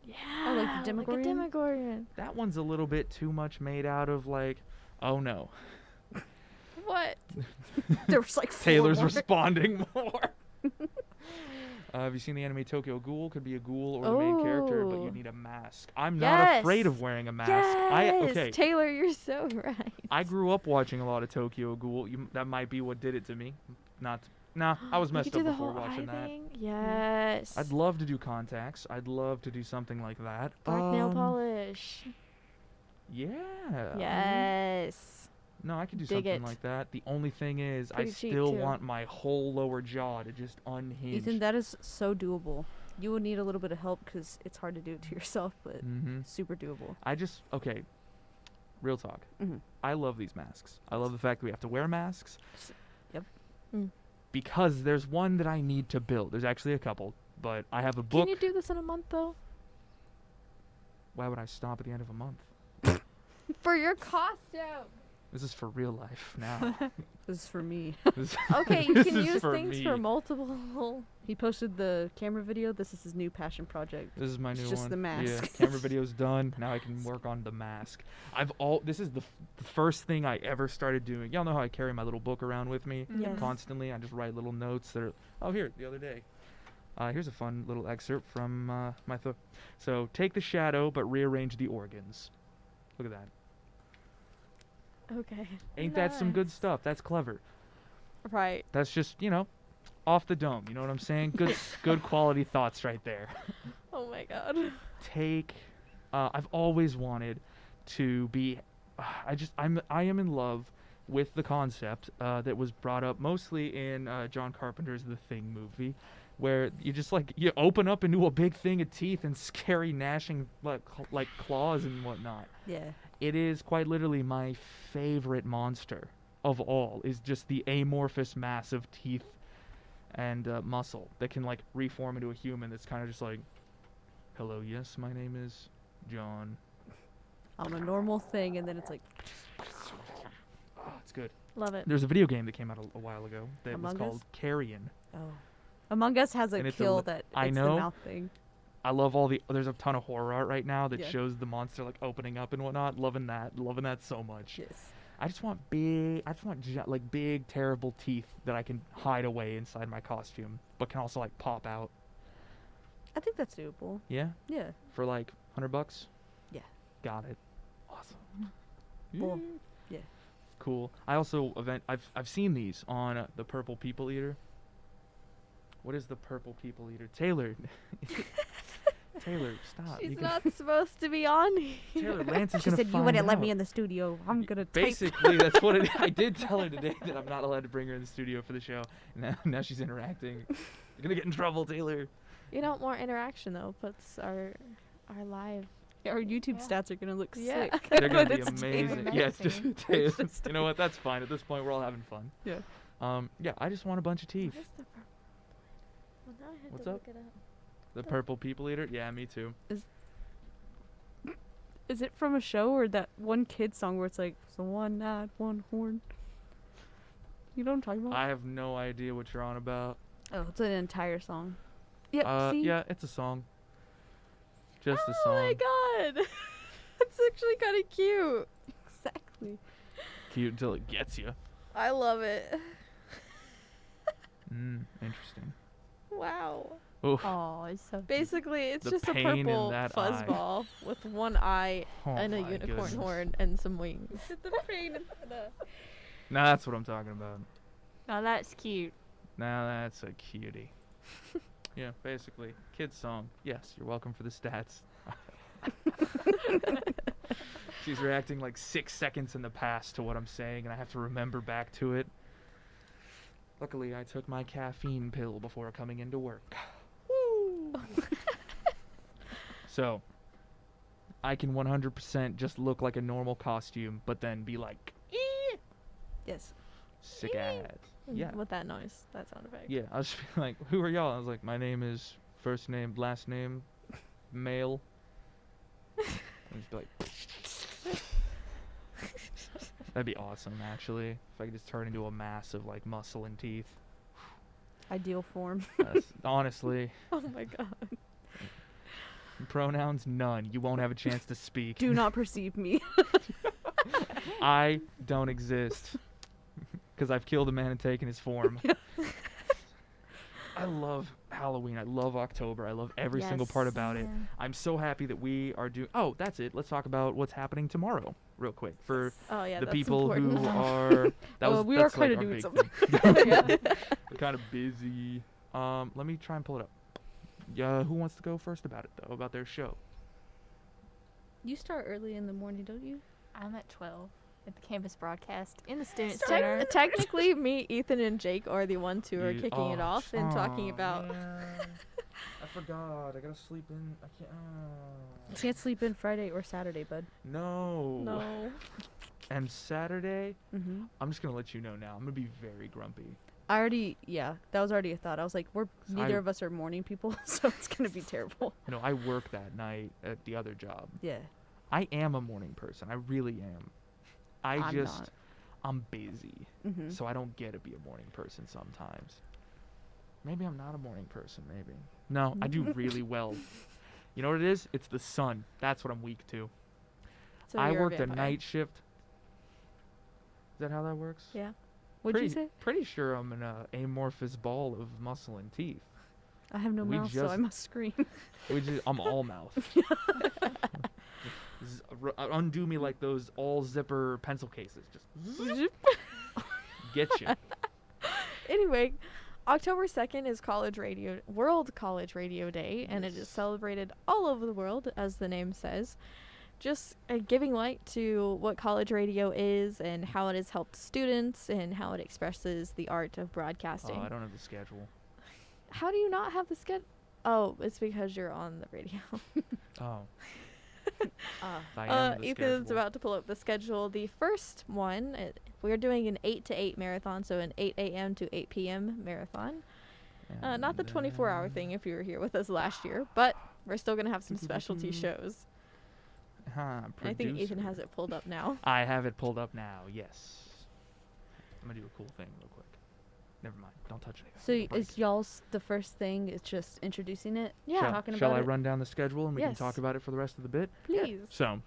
S2: yeah,
S3: Oh, like the
S2: like a
S3: Demogorgon?
S2: Demogorgon.
S1: That one's a little bit too much made out of like, oh no.
S2: What?
S3: There was like 4
S1: Taylor's
S3: more.
S1: responding more. Have you seen the anime Tokyo Ghoul? Could be a ghoul or the main character, but you
S2: Oh.
S1: need a mask. I'm not afraid
S2: Yes.
S1: of wearing a mask.
S2: Yes, Taylor, you're so right.
S1: I grew up watching a lot of Tokyo Ghoul. That might be what did it to me. Nah, I was
S2: You
S1: messed
S2: could do
S1: up
S2: the
S1: before
S2: whole
S1: watching
S2: eye
S1: that.
S2: thing. Yes.
S1: I'd love to do contacts. I'd love to do something like that.
S2: Black nail polish.
S1: Yeah.
S2: Yes.
S1: No, I could do
S2: Dig
S1: something
S2: it.
S1: like that. The only thing is, I
S2: Pretty cheap,
S1: still
S2: too.
S1: want my whole lower jaw to just unhinge.
S3: Ethan, that is so doable. You will need a little bit of help because it's hard to do it to yourself, but
S1: Mm-hmm.
S3: super doable.
S1: Okay. Real talk.
S3: Mm-hmm.
S1: I love these masks. I love the fact that we have to wear masks.
S3: Yep.
S2: Mm.
S1: Because there's one that I need to build. There's actually a couple, but I have a book.
S2: Can you do this in a month though?
S1: Why would I stop at the end of a month?
S2: For your costume.
S1: This is for real life now.
S3: This is for me.
S1: This-
S2: Okay, you
S1: this
S2: can
S1: is
S2: use
S1: for
S2: things
S1: me.
S2: for multiple.
S3: He posted the camera video. This is his new passion project.
S1: This is my
S3: It's
S1: new
S3: just
S1: one.
S3: the
S1: Yeah,
S3: mask.
S1: camera video's done. Now I can work on the mask. This is the first thing I ever started doing. Y'all know how I carry my little book around with me
S2: Yes.
S1: constantly. I just write little notes that are. Here, the other day. Here's a fun little excerpt from my. So take the shadow, but rearrange the organs. Look at that.
S2: Okay.
S1: Ain't that some good
S4: Nice.
S1: stuff? That's clever.
S2: Right.
S1: That's just off the dome. You know what I'm saying? Good quality thoughts right there.
S2: Oh my god.
S1: I've always wanted to be I am in love with the concept that was brought up mostly in John Carpenter's The Thing movie, where you just you open up into a big thing of teeth and scary gnashing like claws and whatnot.
S3: Yeah.
S1: It is quite literally my favorite monster of all, is just the amorphous mass of teeth and muscle that can reform into a human that's kind of just like, hello, yes, my name is John.
S3: On a normal thing, and then it's like,
S1: Oh, it's good.
S2: Love it.
S1: There's a video game that came out a while ago that
S3: Among
S1: was called
S3: Us?
S1: Carrion.
S3: oh. Among Us has a
S1: And it's a
S3: kill
S1: li-
S3: that
S1: I
S3: it's
S1: know.
S3: the mouth thing.
S1: I love there's a ton of horror art right now that
S3: Yeah.
S1: shows the monster opening up and whatnot. Loving that so much.
S3: Yes.
S1: I just want big terrible teeth that I can hide away inside my costume, but can also pop out.
S3: I think that's doable.
S1: Yeah,
S3: Yeah.
S1: for $100.
S3: Yeah.
S1: Got it. Awesome.
S3: Cool.
S1: Yeah.
S3: Yeah.
S1: Cool. I also I've seen these on the Purple People Eater. What is the Purple People Eater? Taylor, Taylor, stop.
S2: She's
S1: You can-
S2: not supposed to be on here.
S1: Taylor, Lance is
S3: She
S1: gonna
S3: said you
S1: find
S3: wouldn't let
S1: out.
S3: me in the studio. I'm gonna type.
S1: Basically, that's what I did tell her today that I'm not allowed to bring her in the studio for the show. Now she's interacting. You're gonna get in trouble, Taylor.
S2: You know, more interaction though puts our live.
S3: Our YouTube
S4: Yeah.
S3: stats are gonna look
S2: Yeah.
S3: sick.
S1: They're gonna
S3: when
S1: be
S3: it's
S1: amazing.
S3: Taylor.
S1: Yeah, it's just
S4: Amazing.
S1: Taylor.
S3: It's just
S1: You know what? That's fine. At this point, we're all having fun.
S3: Yeah.
S1: Yeah, I just want a bunch of teeth.
S2: What is the purple? Well, now I have
S1: What's
S2: to
S1: up?
S2: look it up.
S1: The purple people eater? Yeah, me too.
S3: Is it from a show or that one kid song where it's like, so one eyed, one horn? You know what I'm talking about?
S1: I have no idea what you're on about.
S3: Oh, it's an entire song. Yep. See?
S1: Yeah, it's a song. Just a
S2: Oh
S1: song.
S2: my god, that's actually kind of cute.
S3: Exactly.
S1: Cute until it gets you.
S2: I love it.
S1: Interesting.
S2: Wow.
S1: Oh,
S4: Oh, it's so.
S2: Basically, it's
S1: The
S2: just a
S1: pain in
S2: purple
S1: that eye.
S2: fuzzball with one eye
S1: oh
S2: and a
S1: my
S2: unicorn
S1: goodness.
S2: horn and some wings. the pain in the
S1: Now that's what I'm talking about.
S4: Oh, that's cute.
S1: Now that's a cutie. Yeah, basically. Kid's song. Yes, you're welcome for the stats. She's reacting like 6 seconds in the past to what I'm saying, and I have to remember back to it. Luckily, I took my caffeine pill before coming into work. Woo! So, I can 100% just look like a normal costume, but then be like,
S3: Yes.
S1: sick ass. Yeah.
S2: With that noise, that sound effect.
S1: Yeah, I was just be like, who are y'all? I was like, my name is first name, last name, male. And just be like, that'd be awesome, actually. If I could just turn into a mass of like muscle and teeth.
S3: Ideal form.
S1: Honestly,
S2: Oh my god.
S1: pronouns none. You won't have a chance to speak.
S3: Do not perceive me.
S1: I don't exist because I've killed a man and taken his form. I love Halloween. I love October. I love every single part
S3: Yes.
S1: about it.
S4: Yeah.
S1: I'm so happy that we are doing. Oh, that's it. Let's talk about what's happening tomorrow, real quick, for
S2: Oh yeah,
S1: the
S2: that's
S1: people
S2: important.
S1: who are. That was
S3: we are
S1: that's, like,
S3: kinda
S1: our
S3: doing
S1: big
S3: something.
S1: thing. We're kind of busy. Let me try and pull it up. Yeah, who wants to go first about it though? About their show?
S3: You start early in the morning, don't you?
S4: I'm at 12 at the campus broadcast in the student
S2: Tec-
S4: center.
S2: technically, me, Ethan, and Jake are the ones who are
S1: You-
S2: kicking it
S1: oh,
S2: off and talking about.
S1: man. I forgot. I gotta sleep in. I can't.
S3: You can't sleep in Friday or Saturday, bud.
S1: No.
S2: No.
S1: And Saturday,
S3: Mm-hmm.
S1: I'm just gonna let you know now. I'm gonna be very grumpy.
S3: I already, yeah, that was already a thought. I was like, neither
S1: I-
S3: of us are morning people, so it's gonna be terrible.
S1: You know, I work that night at the other job.
S3: Yeah.
S1: I am a morning person. I really am.
S3: I'm
S1: just,
S3: not.
S1: I'm busy,
S3: Mm-hmm.
S1: so I don't get to be a morning person sometimes. Maybe I'm not a morning person. Maybe. No, I do really well. You know what it is? It's the sun. That's what I'm weak to.
S2: So
S1: I
S2: you're
S1: worked a
S2: vampire.
S1: night shift. Is that how that works?
S2: Yeah.
S3: What'd
S1: pretty,
S3: you say?
S1: Pretty sure I'm an amorphous ball of muscle and teeth.
S3: I have no
S1: we
S3: mouth, so I
S1: just-
S3: must scream.
S1: I'm all mouth. Undo me like those all zipper pencil cases. Just get you.
S2: Anyway, October 2nd is World College Radio Day, and it is celebrated all over the world, as the name says. Just giving light to what college radio is and how it has helped students and how it expresses the art of broadcasting.
S1: Oh, I don't have the schedule.
S2: How do you not have the schedule? Oh, it's because you're on the radio.
S1: Oh,
S3: Ah.
S1: I am the
S2: Ethan's
S1: schedule.
S2: about to pull up the schedule. The first one, we're doing an 8 to 8 marathon, so an 8 a.m. to 8 p.m. marathon. Not the 24-hour thing if you were here with us last year, but we're still going to have some specialty shows. And I think Ethan has it pulled up now.
S1: I have it pulled up now. Yes. I'm gonna do a cool thing real quick. Never mind. Don't touch anything.
S3: So
S1: It'll break.
S3: is y'all's the first thing? It's just introducing it.
S2: Yeah,
S3: talking
S1: Shall
S3: about
S1: I
S3: it?
S1: run down the schedule and we can
S2: Yes.
S1: talk about it for the rest of the bit?
S2: please.
S1: So,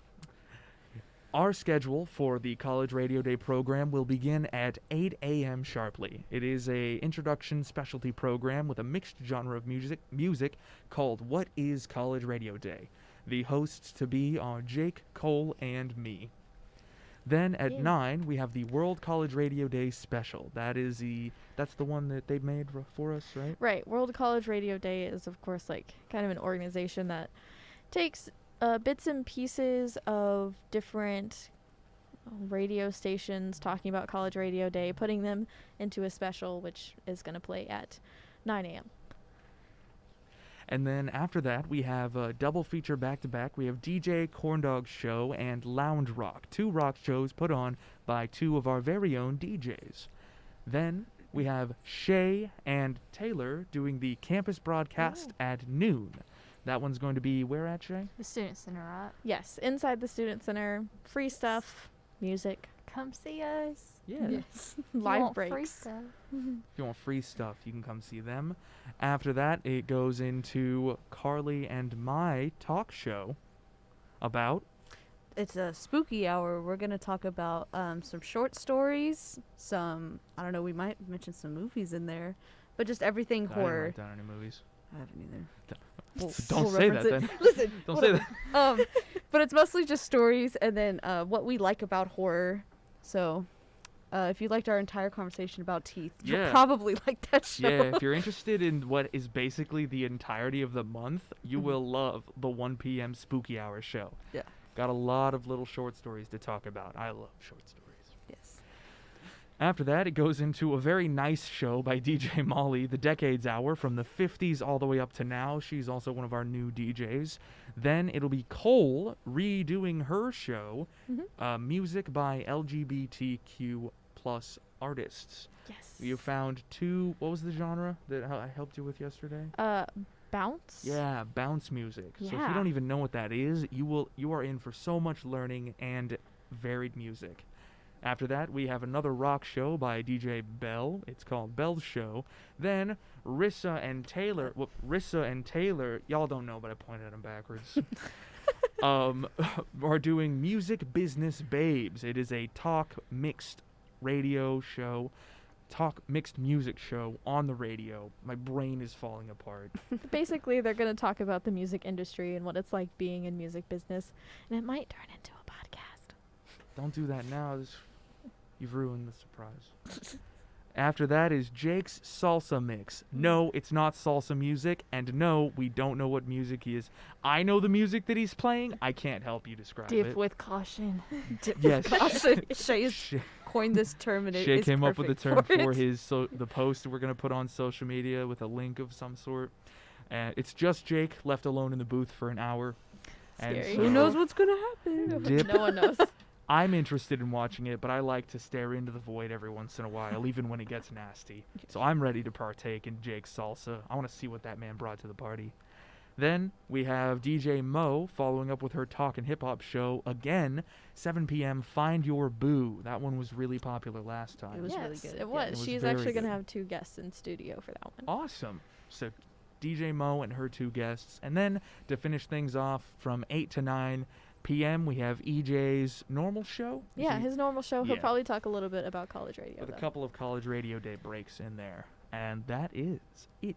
S1: our schedule for the College Radio Day program will begin at 8 a.m. sharply. It is a introduction specialty program with a mixed genre of music called What is College Radio Day? The hosts to be are Jake, Cole, and me. Then at
S2: Yeah.
S1: 9 we have the World College Radio Day special. That's the one that they made for us, right?
S2: Right. World College Radio Day is, of course, like kind of an organization that takes bits and pieces of different radio stations talking about College Radio Day, putting them into a special, which is going to play at 9 a.m.
S1: And then after that, we have a double feature back-to-back. We have DJ Corndog Show and Lounge Rock, 2 rock shows put on by 2 of our very own DJs. Then we have Shay and Taylor doing the campus broadcast at noon. That one's going to be where at, Shay?
S4: The Student Center, right?
S2: Yes, inside the Student Center, free stuff, music,
S4: Come see us.
S1: Yeah.
S3: Yes.
S4: You
S2: live
S4: want free
S2: breaks.
S4: stuff.
S1: If you want free stuff, you can come see them. After that, it goes into Carly and my talk show about...
S3: It's a spooky hour. We're going to talk about some short stories, I don't know, we might mention some movies in there, but just everything
S1: I didn't
S3: horror.
S1: write down any movies.
S3: I haven't either.
S1: Don't say that
S3: reference it.
S1: then.
S3: Listen,
S1: Don't say that.
S3: but it's mostly just stories and then what we like about horror. So if you liked our entire conversation about teeth, you'll
S1: Yeah.
S3: probably like that show.
S1: Yeah, if you're interested in what is basically the entirety of the month, you
S3: Mhm.
S1: will love the 1 p.m. spooky hour show.
S3: Yeah.
S1: Got a lot of little short stories to talk about. I love short stories.
S3: Yes.
S1: After that, it goes into a very nice show by DJ Molly, the Decades Hour, from the 50s all the way up to now. She's also one of our new DJs. Then it'll be Cole redoing her show, music by LGBTQ plus artists.
S2: Yes.
S1: You found 2, what was the genre that I helped you with yesterday?
S2: Bounce.
S1: Yeah, bounce music. So if you
S2: Yeah.
S1: don't even know what that is, you are in for so much learning and varied music. After that, we have another rock show by DJ Bell. It's called Bell's Show. Then Rissa and Taylor, y'all don't know, but I pointed at them backwards. Are doing Music Business Babes. It is a talk mixed radio show, talk mixed music show on the radio. My brain is falling apart.
S2: Basically, they're going to talk about the music industry and what it's like being in music business, and it might turn into a podcast.
S1: Don't do that now. You've ruined the surprise. After that is Jake's salsa mix. No, it's not salsa music, and no, we don't know what music he is. I know the music that he's playing. I can't help you describe
S4: Dip
S1: it.
S4: with caution.
S1: Yes.
S3: Shay's
S1: Shay,
S3: coined this term and it
S1: Shay
S3: is
S1: came up with the term
S3: perfect
S1: for
S3: it.
S1: his the post we're gonna put on social media with a link of some sort. It's just Jake left alone in the booth for an hour. And
S2: Scary.
S1: so
S3: Who knows what's gonna happen?
S1: Dip.
S2: No one knows.
S1: I'm interested in watching it, but I like to stare into the void every once in a while, even when it gets nasty. So I'm ready to partake in Jake's salsa. I want to see what that man brought to the party. Then we have DJ Mo following up with her talk and hip hop show again, 7 p.m. Find Your Boo. That one was really popular last time.
S3: It was
S2: yes,
S3: really good.
S2: it was.
S1: It was
S2: She's
S1: very
S2: actually going to
S1: good.
S2: have 2 guests in studio for that one.
S1: Awesome. So DJ Mo and her 2 guests. And then to finish things off from 8 to 9 p.m., we have EJ's normal show. Is
S2: Yeah,
S1: he-
S2: his normal show. He'll
S1: Yeah.
S2: probably talk a little bit about college radio.
S1: with a
S2: though.
S1: couple of college radio day breaks in there. And that is it.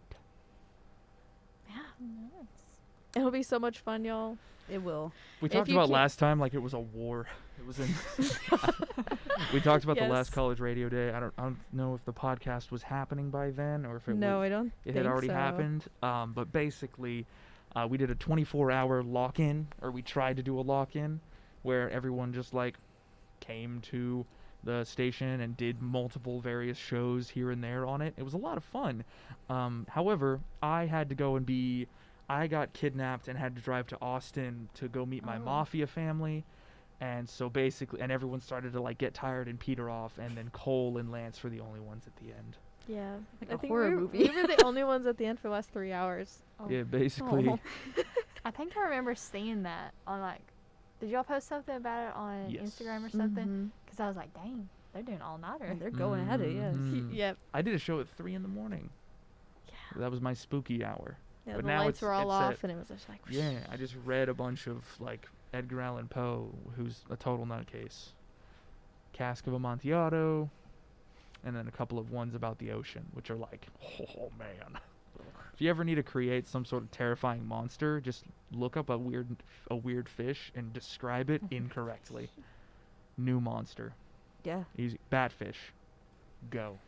S2: It'll be so much fun, y'all.
S3: It will.
S1: We
S2: If
S1: talked
S2: you
S1: about
S2: can't-
S1: last time like it was a war. It was in. We talked about the last
S2: Yes.
S1: college radio day. I don't know if the podcast was happening by then or if it
S2: No,
S1: was,
S2: I don't
S1: it
S2: think
S1: had already
S2: so.
S1: happened. But basically, we did a 24-hour lock-in, or we tried to do a lock-in, where everyone just like came to the station and did multiple various shows here and there on it. It was a lot of fun. However, I had to go and I got kidnapped and had to drive to Austin to go meet my
S4: Oh.
S1: mafia family. And so basically, and everyone started to like get tired and peter off, and then Cole and Lance were the only ones at the end.
S2: Yeah.
S3: Like
S2: I
S3: a
S2: think
S3: horror
S2: we
S3: movie.
S2: were the only ones at the end for the last 3 hours.
S4: Oh.
S1: Yeah, basically.
S2: Oh.
S4: I think I remember seeing that on like, did y'all post something about it on
S1: Yes.
S4: Instagram or something?
S3: Mhm.
S4: Because I was like, dang, they're doing all nighter.
S3: And they're going at it, yes.
S1: Mhm.
S2: Yep.
S1: I did a show at 3 in the morning.
S2: Yeah.
S1: That was my spooky hour.
S2: Yeah,
S1: But
S2: the
S1: now
S2: lights
S1: it's-
S2: were all
S1: it's
S2: off,
S1: at-
S2: and it was just like.
S1: Yeah, I just read a bunch of like Edgar Allan Poe, who's a total nutcase. Cask of Amontillado, and then a couple of ones about the ocean, which are like, oh man. If you ever need to create some sort of terrifying monster, just look up a weird fish and describe it incorrectly. New monster.
S3: Yeah.
S1: Easy. Batfish. Go.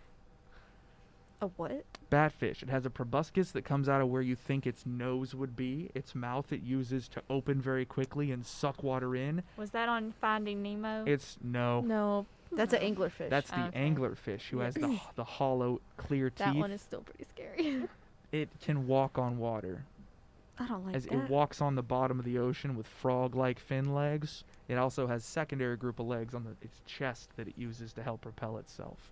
S3: A what?
S1: Batfish. It has a proboscis that comes out of where you think its nose would be. Its mouth it uses to open very quickly and suck water in.
S4: Was that on Finding Nemo?
S1: No.
S2: No,
S3: That's an anglerfish.
S1: That's the
S4: Okay.
S1: anglerfish who has
S3: Yeah.
S1: the hollow, clear
S2: that
S1: teeth.
S2: one is still pretty scary.
S1: It can walk on water.
S3: I don't like
S1: As
S3: that.
S1: it walks on the bottom of the ocean with frog-like fin legs. It also has secondary group of legs on its chest that it uses to help propel itself.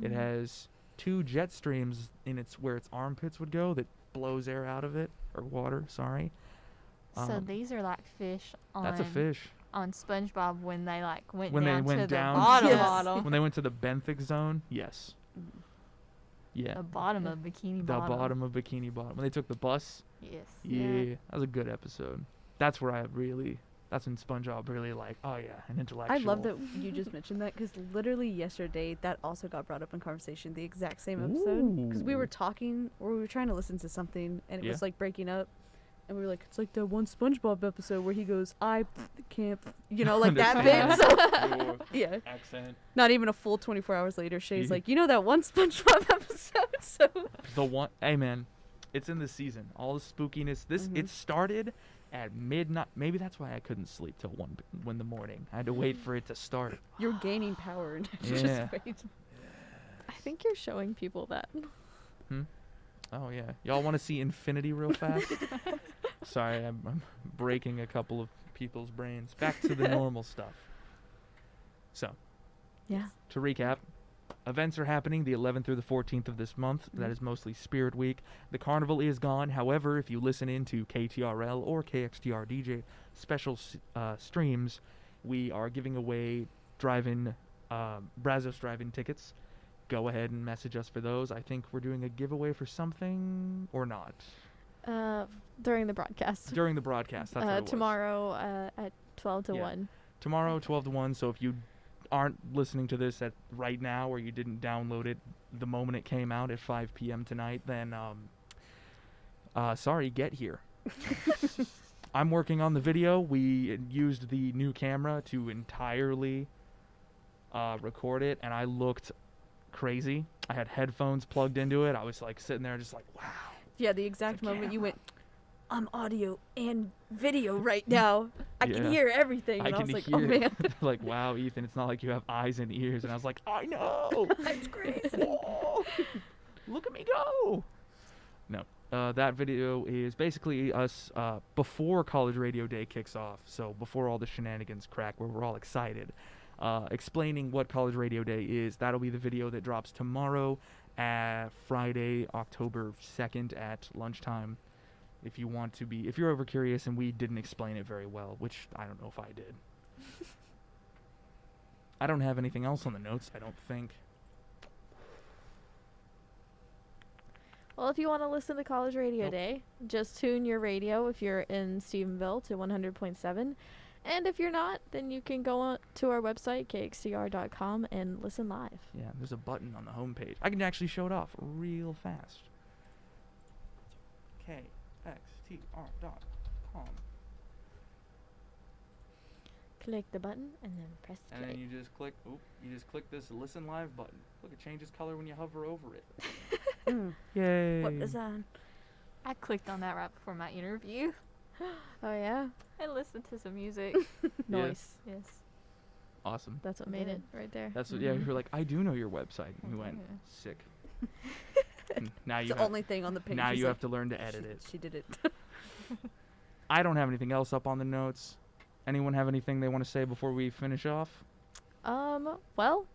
S1: It has 2 jet streams in where its armpits would go that blows air out of it, or water, sorry.
S4: So these are like fish on
S1: That's a fish.
S4: on SpongeBob when they like went
S1: When they
S4: down
S1: went
S4: to
S1: down-
S4: the bottom
S3: Yes.
S4: bottom.
S1: When they went to the benthic zone, yes. Yeah.
S4: The bottom of Bikini
S1: The
S4: Bottom.
S1: bottom of Bikini Bottom. When they took the bus.
S4: Yes.
S1: Yeah. That was a good episode. That's where that's when SpongeBob really like, oh yeah, an
S3: I
S1: intellectual.
S3: love that you just mentioned that because literally yesterday that also got brought up in conversation, the exact same episode. Because we were
S1: Ooh.
S3: talking, or we were trying to listen to something, and it
S1: Yeah.
S3: was like breaking up. And we were like, it's like that one SpongeBob episode where he goes, I can't, like that bit. So, yeah.
S1: Accent.
S3: Not even a full 24 hours later, Shay's
S1: Yeah.
S3: like, that one SpongeBob episode? So
S1: The one, hey man, it's in the season. All the spookiness. It started at midnight. Maybe that's why I couldn't sleep till 1 in the morning. I had to wait for it to start.
S3: you're gaining power. And
S1: Yeah.
S3: just wait.
S2: I think you're showing people that.
S1: Oh yeah, y'all want to see infinity real fast? Sorry, I'm breaking a couple of people's brains. Back to the normal stuff. So,
S3: Yeah.
S1: to recap, events are happening the 11th through the 14th of this month. That is mostly Spirit Week. The carnival is gone. However, if you listen into KTRL or KXTR DJ special streams, we are giving away Brazos drive-in tickets. Go ahead and message us for those. I think we're doing a giveaway for something or not.
S2: During the broadcast.
S1: During the broadcast. That's what it was.
S2: Tomorrow at 12 to
S1: Yeah.
S2: 1.
S1: Tomorrow, 12 to 1. So if you aren't listening to this at right now, or you didn't download it the moment it came out at 5 p.m. tonight, then sorry, get here. I'm working on the video. We used the new camera to entirely record it, and I looked crazy. I had headphones plugged into it. I was like sitting there just like, wow.
S3: Yeah, the exact
S1: The
S3: moment you
S1: camera.
S3: went, I'm audio and video right now. I can
S1: Yeah.
S3: hear everything.
S1: I
S3: And I
S1: can
S3: was like,
S1: hear
S3: oh man.
S1: like, wow, Ethan, it's not like you have eyes and ears. And I was like, I know.
S3: That's crazy.
S1: Whoa. Look at me go. No, that video is basically us before College Radio Day kicks off. So before all the shenanigans crack, where we're all excited. Explaining what College Radio Day is. That'll be the video that drops tomorrow, Friday, October 2nd at lunchtime. If you're ever curious and we didn't explain it very well, which I don't know if I did. I don't have anything else on the notes, I don't think.
S2: Well, if you want to listen to College Radio
S1: Nope.
S2: Day, just tune your radio if you're in Stephenville to 100.7. And if you're not, then you can go on to our website, kxtr.com, and listen live.
S1: Yeah, there's a button on the homepage. I can actually show it off real fast. KXTR.com.
S2: Click the button and then press
S1: And
S2: play.
S1: then you just click this listen live button. Look, it changes color when you hover over it.
S3: Mm.
S1: Yay.
S3: What is that?
S4: I clicked on that right before my interview.
S2: Oh, yeah?
S4: I listened to some music.
S2: Nice.
S4: Yes.
S1: Awesome.
S2: That's what made it right there.
S1: That's what, yeah, you're like, I do know your website. And we went,
S4: Okay.
S1: sick. And now
S3: It's
S1: you
S3: the
S1: have,
S3: only thing on the page.
S1: now
S3: She's
S1: you
S3: like,
S1: have to learn to edit it.
S3: She did it.
S1: I don't have anything else up on the notes. Anyone have anything they want to say before we finish off?
S2: Well,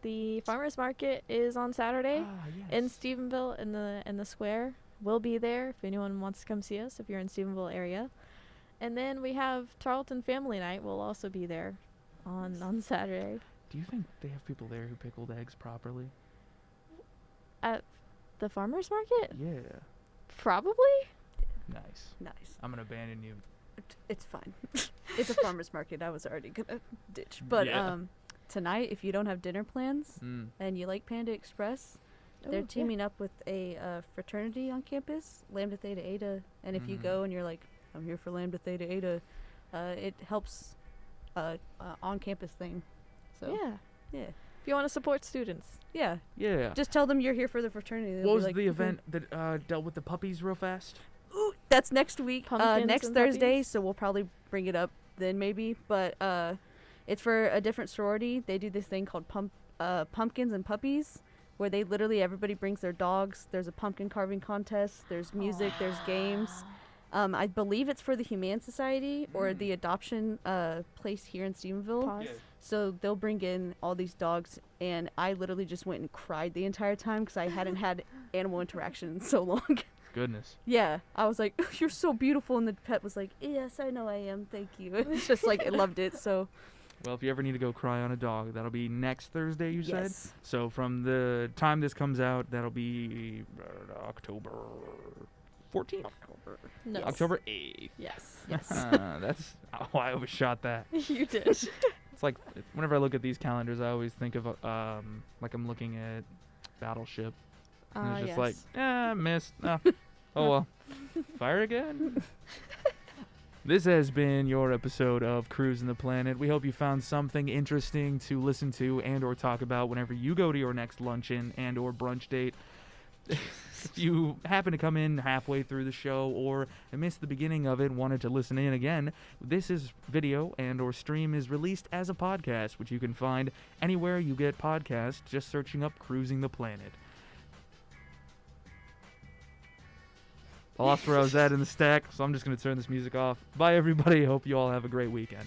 S2: the farmers market is on Saturday in
S1: yes.
S2: Stephenville in the square. We'll be there if anyone wants to come see us, if you're in Stephenville area. And then we have Tarleton Family Night. We'll also be there on Saturday
S1: Do you think they have people there who pickled eggs properly?
S2: at the farmers market.
S1: Yeah.
S2: Probably.
S1: Nice.
S3: Nice.
S1: I'm gonna abandon you.
S3: It's fine. It's a farmer's market. I was already gonna ditch. But
S1: Yeah.
S3: tonight, if you don't have dinner plans
S1: Mm.
S3: and you like Panda Express,
S2: Oh,
S3: they're
S2: yeah.
S3: teaming up with a fraternity on campus, Lambda Theta Eta. And if you
S1: Mhm.
S3: go and you're like, I'm here for Lambda Theta Eta, it helps on-campus thing. So
S2: Yeah.
S3: yeah.
S2: If you want to support students.
S3: Yeah.
S1: Yeah.
S3: Just tell them you're here for the fraternity. They'll
S1: What
S3: be
S1: was
S3: like,
S1: the
S3: "Mhm."
S1: event that dealt with the puppies real fast?
S3: Ooh, that's next week.
S2: Pumpkins
S3: Next
S2: and
S3: Thursday,
S2: puppies?
S3: so we'll probably bring it up then maybe. But it's for a different sorority. They do this thing called pumpkins and puppies, where they literally everybody brings their dogs. There's a pumpkin carving contest. There's music. There's games. I believe it's for the Humane Society or the adoption place here in Stephenville.
S2: Pause.
S3: So they'll bring in all these dogs, and I literally just went and cried the entire time because I hadn't had animal interaction in so long.
S1: Goodness.
S3: Yeah, I was like, "You're so beautiful," and the pet was like, "Yes, I know I am. Thank you." It's just like it loved it. So
S1: Well, if you ever need to go cry on a dog, that'll be next Thursday, you said?
S3: yes,
S1: So from the time this comes out, that'll be October 14th?
S2: No.
S1: October 8th.
S2: Yes.
S3: yes.
S1: That's why I overshot that.
S2: You did.
S1: It's like whenever I look at these calendars, I always think of like I'm looking at Battleship. And it's just like, missed. Oh well. Fire again. This has been your episode of Cruisin the Planet. We hope you found something interesting to listen to and or talk about whenever you go to your next luncheon and or brunch date. If you happen to come in halfway through the show or missed the beginning of it and wanted to listen in again, this is video and or stream is released as a podcast, which you can find anywhere you get podcasts, just searching up Cruisin the Planet. I lost where I was at in the stack, so I'm just going to turn this music off. Bye, everybody. Hope you all have a great weekend.